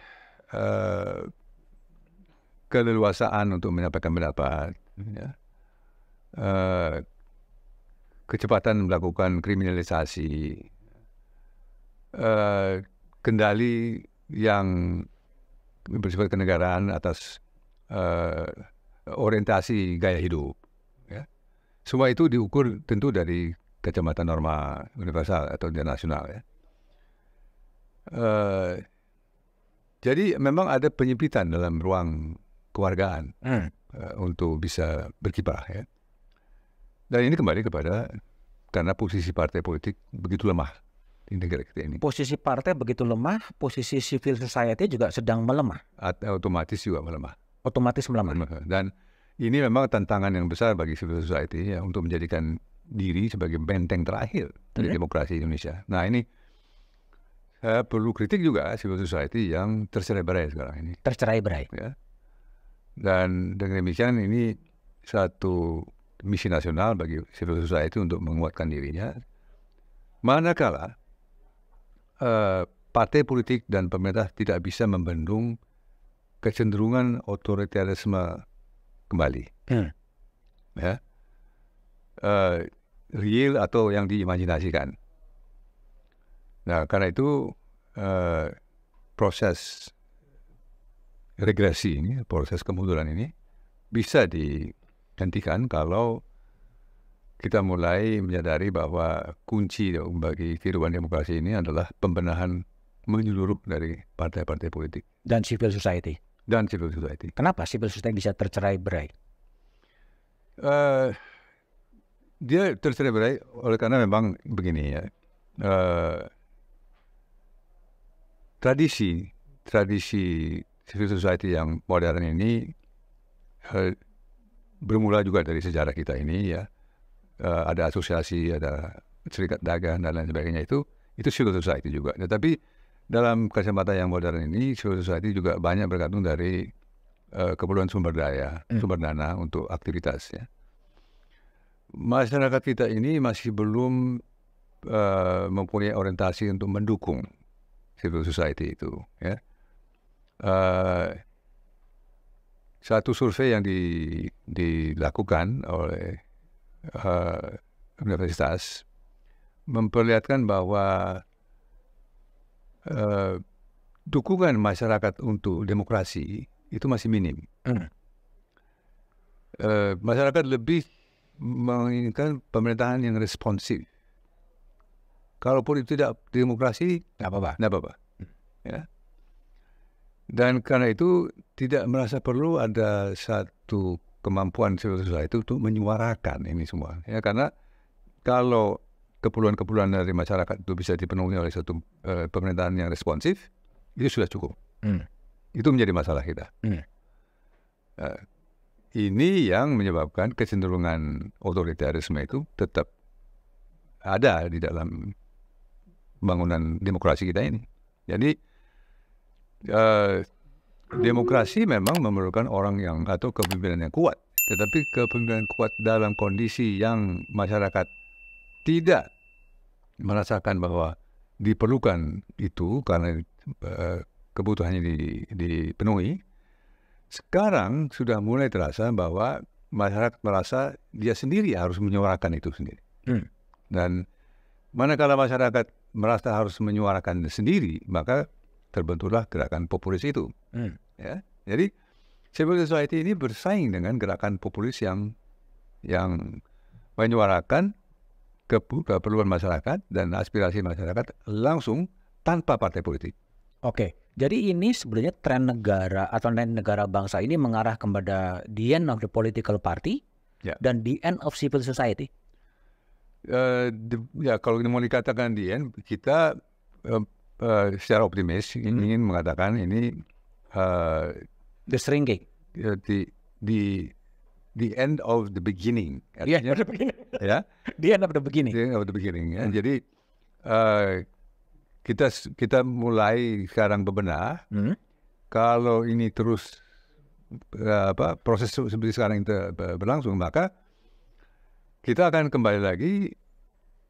keleluasaan untuk menyampaikan pendapat, ya, kecepatan melakukan kriminalisasi, kendali yang bersifat kenegaraan atas orientasi gaya hidup. Semua itu diukur tentu dari kacamata norma universal atau internasional ya. Jadi memang ada penyempitan dalam ruang kewargaan untuk bisa berkiprah ya. Dan ini kembali karena posisi partai politik begitu lemah di negara kita ini. Posisi partai begitu lemah, posisi civil society juga sedang melemah. Otomatis juga melemah. Otomatis melemah. Dan ini memang tantangan yang besar bagi civil society ya, untuk menjadikan diri sebagai benteng terakhir dari demokrasi Indonesia. Nah ini saya perlu kritik juga civil society yang tercerai-berai sekarang ini. Tercerai-berai. Ya. Dan dengan demikian ini satu misi nasional bagi civil society untuk menguatkan dirinya. Manakala partai politik dan pemerintah tidak bisa membendung kecenderungan otoritarisme kembali, ya, real atau yang diimajinasikan. Nah, karena itu proses regresi ini, proses kemunduran ini bisa dihentikan kalau kita mulai menyadari bahwa kunci bagi kehidupan demokrasi ini adalah pembenahan menyeluruh dari partai-partai politik dan civil society. Kenapa civil society bisa tercerai-berai? Dia tercerai-berai oleh karena memang begini ya. Tradisi civil society yang modern ini bermula juga dari sejarah kita ini ya. Ada asosiasi, ada serikat dagang dan lain sebagainya, itu civil society juga. Tetapi dalam kacamata yang modern ini, civil society juga banyak bergantung dari keperluan sumber dana untuk aktivitas. Ya. Masyarakat kita ini masih belum mempunyai orientasi untuk mendukung civil society itu. Ya. Satu survei yang dilakukan oleh universitas memperlihatkan bahwa dukungan masyarakat untuk demokrasi itu masih minim. Masyarakat lebih menginginkan pemerintahan yang responsif. Kalaupun itu tidak demokrasi, nggak apa-apa. Ya. Dan karena itu tidak merasa perlu ada satu kemampuan civil society untuk menyuarakan ini semua. Ya, karena kalau keperluan-keperluan dari masyarakat itu bisa dipenuhi oleh satu pemerintahan yang responsif, itu sudah cukup. Itu menjadi masalah kita. Ini yang menyebabkan kecenderungan otoritarisme itu tetap ada di dalam bangunan demokrasi kita ini. Jadi demokrasi memang memerlukan orang yang atau kepemimpinan yang kuat. Tetapi kepemimpinan kuat dalam kondisi yang masyarakat tidak merasakan bahwa diperlukan itu karena kebutuhannya dipenuhi, sekarang sudah mulai terasa bahwa masyarakat merasa dia sendiri harus menyuarakan itu sendiri. Dan manakala masyarakat merasa harus menyuarakan sendiri, maka terbentuklah gerakan populis itu. Ya. Jadi civil society ini bersaing dengan gerakan populis yang menyuarakan keperluan masyarakat dan aspirasi masyarakat langsung tanpa partai politik. Oke, jadi ini sebenarnya tren negara atau tren negara bangsa ini mengarah kepada the end of the political party dan the end of civil society. Ya kalau mau dikatakan the end, kita secara optimis ingin mengatakan ini The shrinking. the end of the beginning. The end of the beginning. Ya, The end of the beginning. the end of the beginning. Ya. Jadi kita mulai sekarang bebenah. Kalau ini terus proses seperti sekarang itu berlangsung, maka kita akan kembali lagi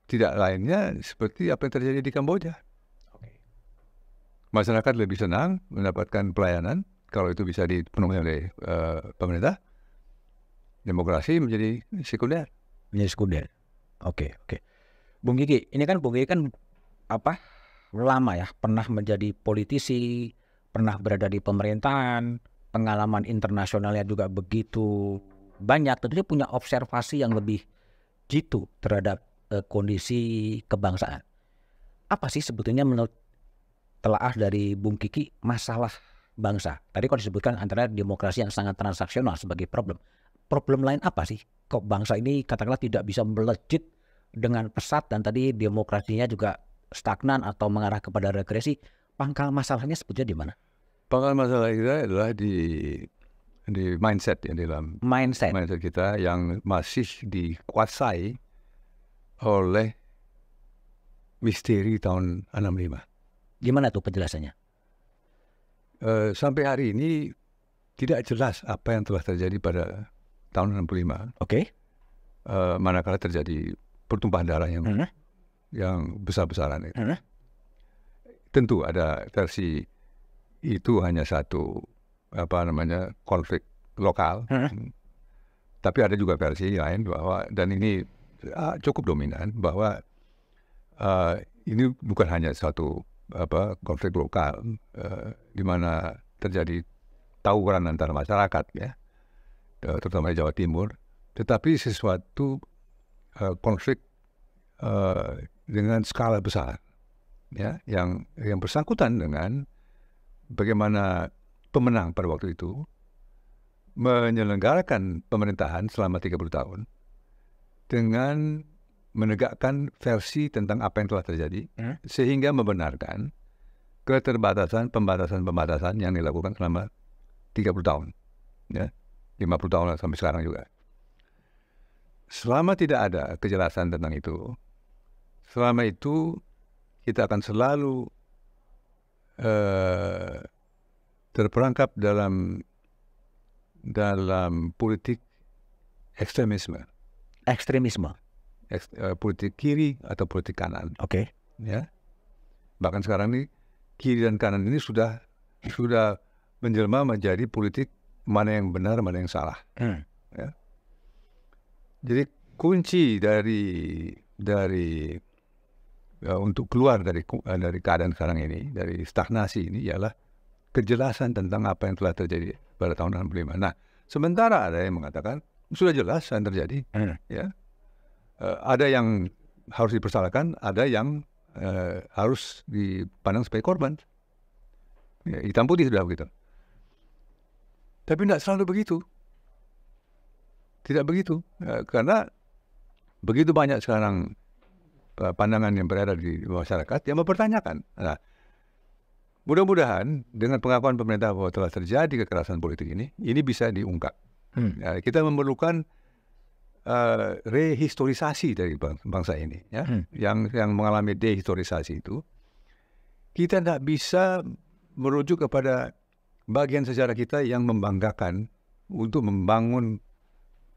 tidak lainnya seperti apa yang terjadi di Kamboja. Masyarakat lebih senang mendapatkan pelayanan kalau itu bisa dipenuhi oleh pemerintah. Demokrasi menjadi sekunder. Menjadi sekunder. Oke. Bung Gigi, ini kan Bung Gigi kan lama ya, pernah menjadi politisi, pernah berada di pemerintahan, pengalaman internasionalnya juga begitu banyak. Tentunya punya observasi yang lebih jitu terhadap kondisi kebangsaan. Apa sih sebetulnya menurut telaah dari Bung Kiki masalah bangsa? Tadi kalau disebutkan antara demokrasi yang sangat transaksional sebagai problem. Problem lain apa sih? Kok bangsa ini katakanlah tidak bisa melejit dengan pesat dan tadi demokrasinya juga stagnan atau mengarah kepada regresi? Pangkal masalahnya sebetulnya di mana? Pangkal masalah kita adalah di mindset, ya, dalam mindset kita yang masih dikuasai oleh misteri tahun 65. Gimana tuh penjelasannya? Sampai hari ini tidak jelas apa yang telah terjadi pada tahun 65. Oke. Manakala terjadi pertumpahan darah yang besar-besaran itu. Tentu ada versi itu hanya satu konflik lokal. Tapi ada juga versi lain bahwa, dan ini cukup dominan, bahwa ini bukan hanya satu konflik lokal di mana terjadi tawuran antara masyarakat, ya, terutama di Jawa Timur, tetapi sesuatu konflik dengan skala besar, ya, yang bersangkutan dengan bagaimana pemenang pada waktu itu menyelenggarakan pemerintahan selama 30 tahun dengan menegakkan versi tentang apa yang telah terjadi, sehingga membenarkan pembatasan yang dilakukan selama 30 tahun, ya, 50 tahun sampai sekarang juga. Selama tidak ada kejelasan tentang itu, selama itu kita akan selalu terperangkap dalam politik ekstremisme. Politik kiri atau politik kanan. Oke. Ya. Bahkan sekarang ini kiri dan kanan ini sudah menjelma menjadi politik mana yang benar, mana yang salah. Ya. Jadi kunci dari untuk keluar dari keadaan sekarang ini, dari stagnasi ini, ialah kejelasan tentang apa yang telah terjadi pada tahun 65. Nah, sementara ada yang mengatakan sudah jelas yang terjadi, ya. Ada yang harus dipersalahkan, ada yang harus dipandang sebagai korban. Ya, hitam putih sudah begitu. Tapi tidak selalu begitu. Tidak begitu, karena begitu banyak sekarang pandangan yang berada di masyarakat yang mempertanyakan. Nah, mudah-mudahan dengan pengakuan pemerintah bahwa telah terjadi kekerasan politik ini bisa diungkap. Ya, kita memerlukan rehistorisasi dari bangsa ini, ya, yang mengalami dehistorisasi itu. Kita tidak bisa merujuk kepada bagian sejarah kita yang membanggakan untuk membangun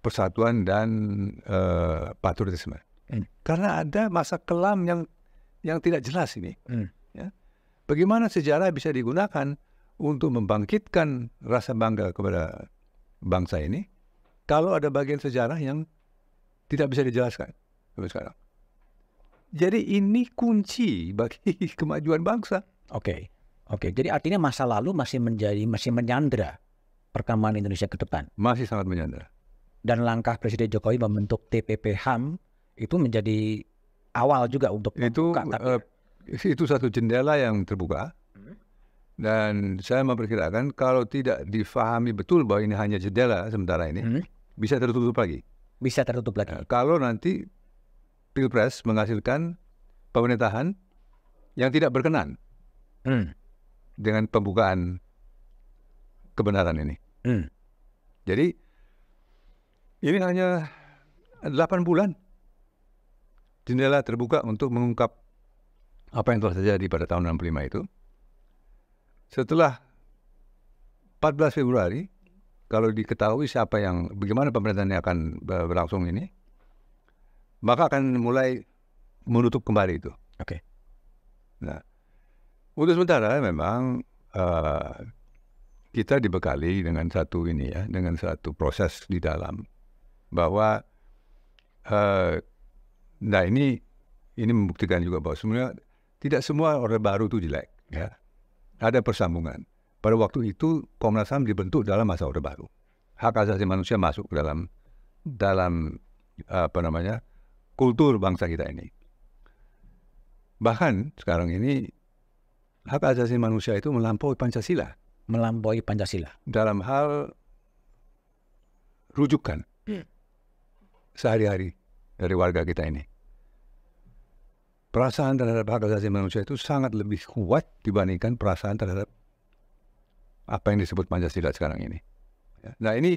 persatuan dan patriotisme. Karena ada masa kelam yang tidak jelas ini. Ya. Bagaimana sejarah bisa digunakan untuk membangkitkan rasa bangga kepada bangsa ini kalau ada bagian sejarah yang tidak bisa dijelaskan sampai sekarang. Jadi ini kunci bagi kemajuan bangsa. Oke. Jadi artinya masa lalu masih menyandra perkembangan Indonesia ke depan. Masih sangat menyandra. Dan langkah Presiden Jokowi membentuk TPP HAM itu menjadi awal juga untuk itu satu jendela yang terbuka. Dan saya memperkirakan kalau tidak difahami betul bahwa ini hanya jendela sementara ini, bisa tertutup lagi. Nah, kalau nanti Pilpres menghasilkan pemerintahan yang tidak berkenan dengan pembukaan kebenaran ini. Jadi ini hanya 8 bulan jendela terbuka untuk mengungkap apa yang telah terjadi pada tahun 65 itu. Setelah 14 Februari, kalau diketahui bagaimana pemerintahan yang akan berlangsung ini, maka akan mulai menutup kembali itu. Oke. Nah, untuk sementara memang kita dibekali dengan dengan satu proses di dalam bahwa nah ini membuktikan juga bahwa sebenarnya tidak semua Orde Baru itu jelek, ya. Ada persambungan. Pada waktu itu Komnas HAM dibentuk dalam masa Orde Baru. Hak asasi manusia masuk ke dalam kultur bangsa kita ini. Bahkan sekarang ini hak asasi manusia itu melampaui Pancasila. Melampaui Pancasila. Dalam hal rujukan sehari-hari dari warga kita ini. Perasaan terhadap hak asasi manusia itu sangat lebih kuat dibandingkan perasaan terhadap apa yang disebut Pancasila sekarang ini. Nah ini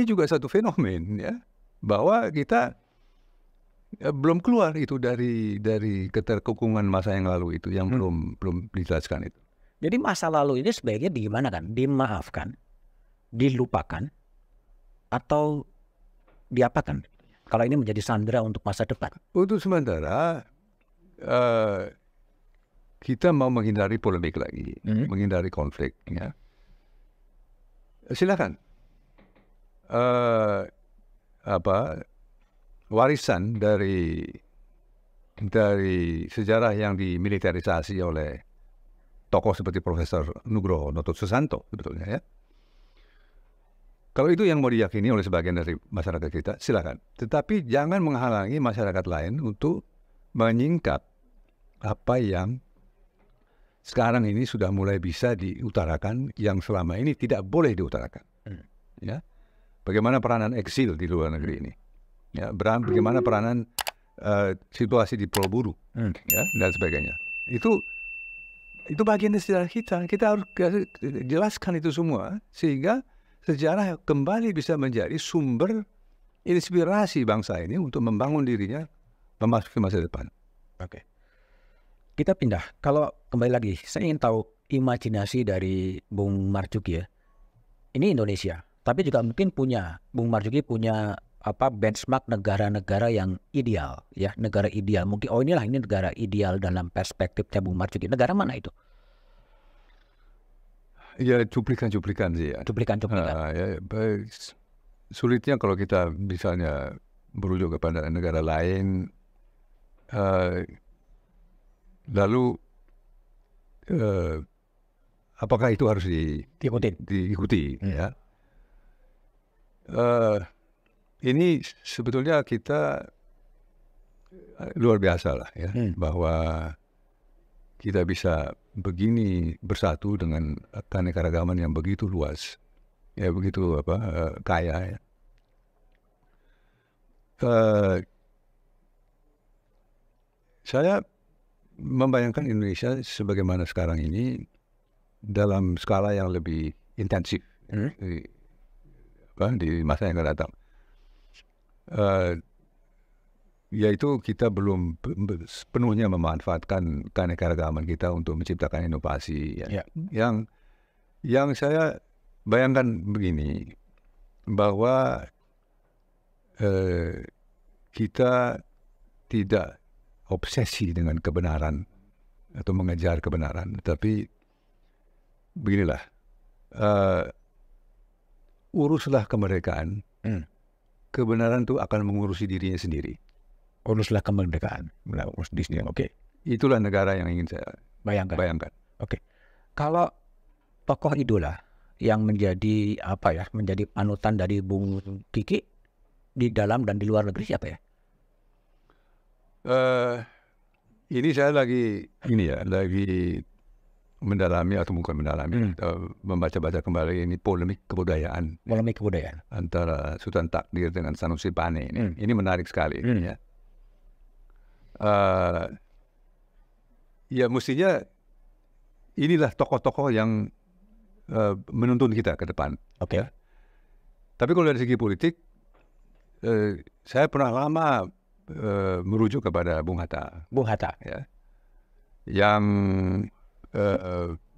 juga satu fenomen, ya, bahwa kita belum keluar itu dari keterkekungan masa yang lalu itu yang belum dijelaskan itu. Jadi masa lalu ini sebaiknya gimana kan? Dimaafkan, dilupakan, atau diapakan? Kalau ini menjadi sandera untuk masa depan. Untuk sementara kita mau menghindari polemik lagi, menghindari konflik, ya. Silakan. Warisan dari sejarah yang dimiliterisasi oleh tokoh seperti Profesor Nugroho Noto Susanto sebetulnya, ya. Kalau itu yang mau diyakini oleh sebagian dari masyarakat kita, silakan. Tetapi jangan menghalangi masyarakat lain untuk menyingkap apa yang sekarang ini sudah mulai bisa diutarakan yang selama ini tidak boleh diutarakan. Ya, bagaimana peranan eksil di luar negeri ini? Ya, bagaimana peranan situasi di Pulau Buru, ya, dan sebagainya. Itu bagian dari sejarah kita. Kita harus jelaskan itu semua sehingga sejarah kembali bisa menjadi sumber inspirasi bangsa ini untuk membangun dirinya memasuki masa depan. Oke. Kita pindah. Kalau kembali lagi, saya ingin tahu imajinasi dari Bung Marzuki, ya. Ini Indonesia, tapi juga mungkin Bung Marzuki punya benchmark negara-negara yang ideal, ya, negara ideal. Mungkin ini negara ideal dalam perspektifnya Bung Marzuki. Negara mana itu? Ya, cuplikan-cuplikan sih, ya. Cuplikan-cuplikan. Sulitnya kalau kita misalnya merujuk kepada negara lain, lalu apakah itu harus diikuti? Ya. Ini sebetulnya kita luar biasa lah, ya, bahwa kita bisa begini bersatu dengan keanekaragaman yang begitu luas, ya, begitu kaya, ya. Saya membayangkan Indonesia sebagaimana sekarang ini dalam skala yang lebih intensif di masa yang akan datang. Yaitu kita belum sepenuhnya memanfaatkan keanekaragaman kita untuk menciptakan inovasi, ya. Yang saya bayangkan begini, bahwa kita tidak obsesi dengan kebenaran atau mengejar kebenaran, tapi beginilah, uruslah kemerdekaan, kebenaran itu akan mengurusi dirinya sendiri. Uruslah kemerdekaan, urus diri sendiri. Oke. Itulah negara yang ingin saya bayangkan. Oke. Kalau tokoh idola yang menjadi menjadi panutan dari Bung Kiki di dalam dan di luar negeri siapa, ya? Ini saya lagi mendalami atau bukan mendalami, membaca-baca kembali ini polemik kebudayaan. Polemik kebudayaan antara Sultan Takdir dengan Sanusi Pane ini. Ini menarik sekali, ya. ya mestinya inilah tokoh-tokoh yang menuntun kita ke depan. Oke. Ya. Tapi kalau dari segi politik, saya pernah lama merujuk kepada Bung Hatta. Bung Hatta. Ya, yang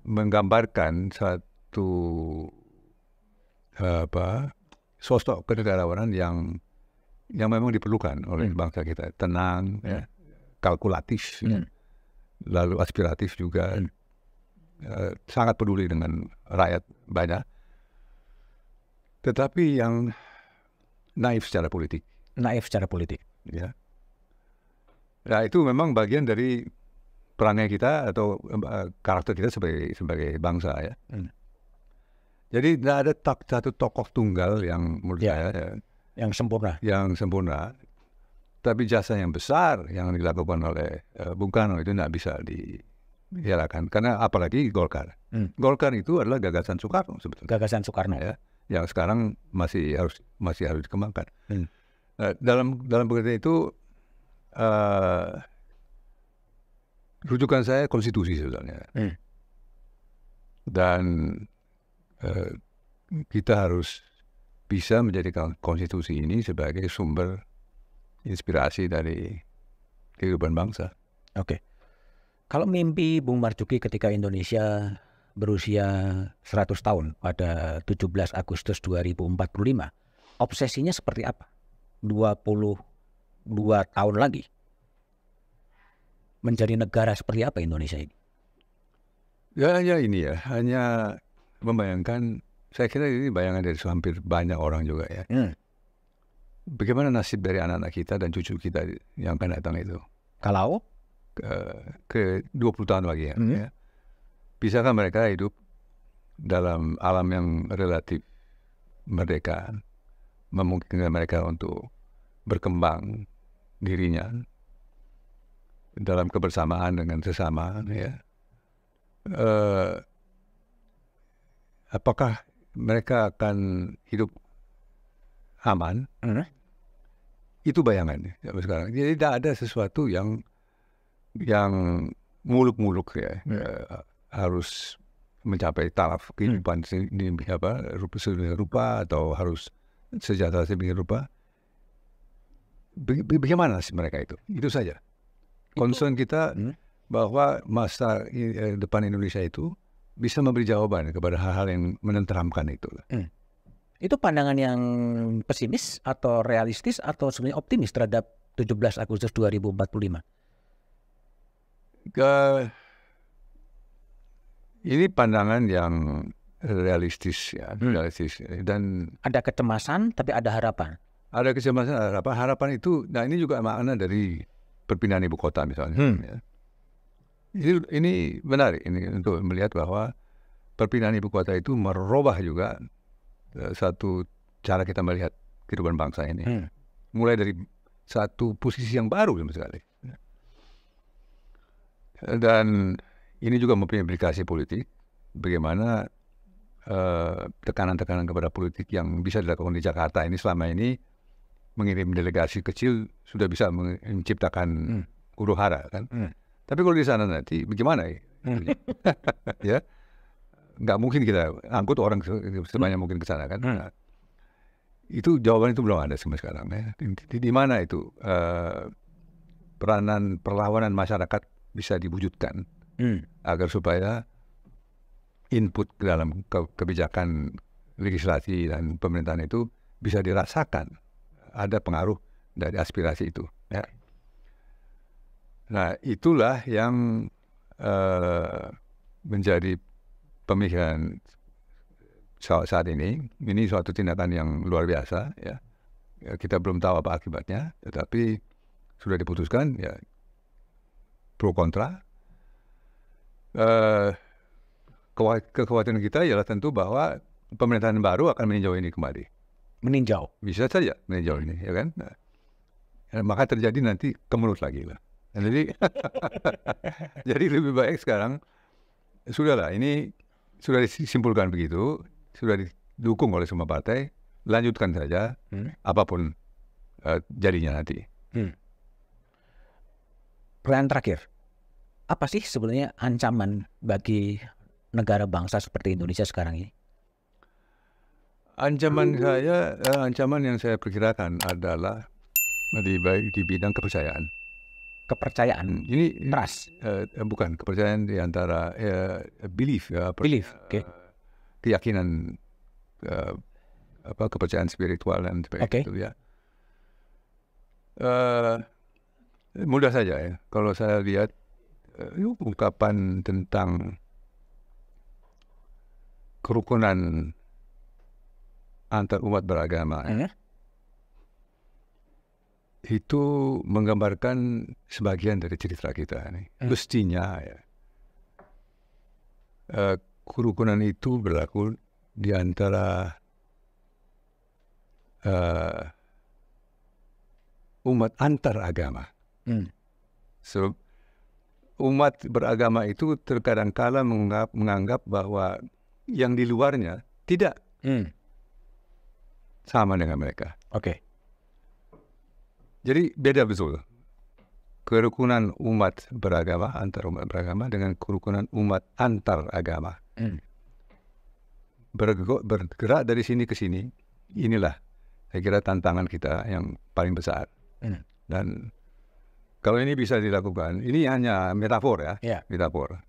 menggambarkan satu sosok kenegarawanan yang memang diperlukan oleh bangsa kita, tenang, ya, kalkulatif, ya, lalu aspiratif juga, sangat peduli dengan rakyat banyak, tetapi yang naif secara politik. Ya. Nah itu memang bagian dari perangai kita atau karakter kita sebagai bangsa, ya. Jadi tidak ada satu tokoh tunggal yang menurut saya yang sempurna. Tapi jasa yang besar yang dilakukan oleh Bung Karno itu tidak bisa dielakkan. Karena apalagi Golkar. Golkar itu adalah gagasan Soekarno sebetulnya. Gagasan Soekarno, ya, yang sekarang masih harus dikembangkan. Nah, dalam pengertian itu rujukan saya konstitusi sebetulnya. Dan kita harus bisa menjadikan konstitusi ini sebagai sumber inspirasi dari kehidupan bangsa. Oke. Kalau mimpi Bung Marzuki ketika Indonesia berusia 100 tahun pada 17 Agustus 2045, obsesinya seperti apa? 22 tahun lagi. Menjadi negara seperti apa Indonesia ini? Ya ini ya, hanya membayangkan, saya kira ini bayangan dari hampir banyak orang juga ya. Bagaimana nasib dari anak-anak kita dan cucu kita yang akan datang itu? Kalau? Ke 20 tahun lagi ya. Ya. Bisakah mereka hidup dalam alam yang relatif merdeka, memungkinkan mereka untuk berkembang dirinya dalam kebersamaan dengan sesama, ya. Apakah mereka akan hidup aman? Itu bayangannya sekarang. Jadi tidak ada sesuatu yang muluk-muluk ya. Harus mencapai taraf kehidupan rupa atau harus sejahtera sedemikian rupa. Bagaimana sih mereka itu? Itu saja. Concern kita bahwa masa depan Indonesia itu bisa memberi jawaban kepada hal-hal yang menenteramkan itu. Itu pandangan yang pesimis atau realistis atau sebenarnya optimis terhadap 17 Agustus 2045? Ini pandangan yang realistis ya, realistis, dan ada kecemasan tapi ada harapan. Ada kecemasan, ada harapan. Harapan itu, nah ini juga makna dari perpindahan ibu kota misalnya. Ya. Ini menarik ini untuk melihat bahwa perpindahan ibu kota itu merubah juga satu cara kita melihat kehidupan bangsa ini. Mulai dari satu posisi yang baru sama sekali. Dan ini juga mempunyai implikasi politik. Bagaimana tekanan-tekanan kepada politik yang bisa dilakukan di Jakarta ini selama ini mengirim delegasi kecil sudah bisa menciptakan huru-hara kan. Tapi kalau di sana nanti bagaimana ya? Ya, nggak mungkin kita angkut orang sebanyak mungkin ke sana kan. Nah, itu jawaban itu belum ada sampai sekarang ya. Di mana itu peranan perlawanan masyarakat bisa diwujudkan agar supaya input ke dalam kebijakan legislasi dan pemerintahan itu bisa dirasakan ada pengaruh dari aspirasi itu. Ya. Nah, itulah yang menjadi pemikiran saat ini. Ini suatu tindakan yang luar biasa. Ya. Kita belum tahu apa akibatnya, tetapi sudah diputuskan. Ya, pro kontra. Kekhawatiran kita ialah tentu bahwa pemerintahan baru akan meninjau ini kembali. Meninjau? Bisa saja meninjau ini, ya kan? Nah, maka terjadi nanti kemelut lagi lah. Jadi, jadi lebih baik sekarang sudahlah, ini sudah disimpulkan begitu, sudah didukung oleh semua partai, lanjutkan saja apapun jadinya nanti. Pertanyaan terakhir, Apa sih sebenarnya ancaman bagi negara bangsa seperti Indonesia sekarang ini? Ancaman yang saya perkirakan adalah di bidang kepercayaan. Kepercayaan, Ini trust, bukan kepercayaan di antara belief, belief, oke. keyakinan, kepercayaan spiritual dan sebagainya Oke. itu ya. Mudah saja ya. Kalau saya lihat ungkapan tentang kerukunan antar umat beragama itu menggambarkan sebagian dari cerita kita ini. Mestinya ya kerukunan itu berlaku di antara umat antar agama. So, umat beragama itu terkadang kala menganggap bahwa yang di luarnya tidak sama dengan mereka. Oke. Jadi beda betul kerukunan umat beragama, antar umat beragama dengan kerukunan umat antar agama. Bergerak dari sini ke sini, inilah saya kira tantangan kita yang paling besar. Dan kalau ini bisa dilakukan, ini hanya metafor ya, metafor.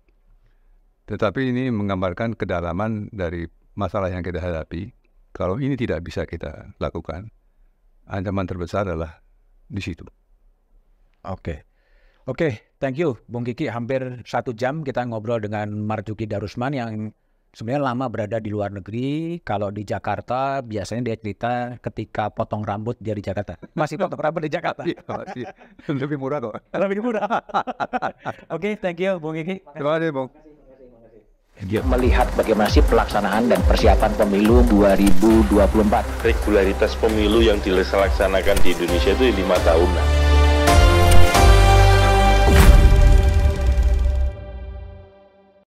Tetapi ini menggambarkan kedalaman dari masalah yang kita hadapi. Kalau ini tidak bisa kita lakukan, ancaman terbesar adalah di situ. Oke, thank you Bung Kiki. Hampir 1 jam kita ngobrol dengan Marzuki Darusman yang sebenarnya lama berada di luar negeri. Kalau di Jakarta biasanya dia cerita ketika potong rambut dia di Jakarta. Masih potong rambut di Jakarta? Masih. Lebih murah kok. Lebih murah. Oke, thank you Bung Kiki. Terima kasih Bung. Melihat bagaimana sih pelaksanaan dan persiapan pemilu 2024. Regularitas pemilu yang dilaksanakan di Indonesia itu 5 tahunan.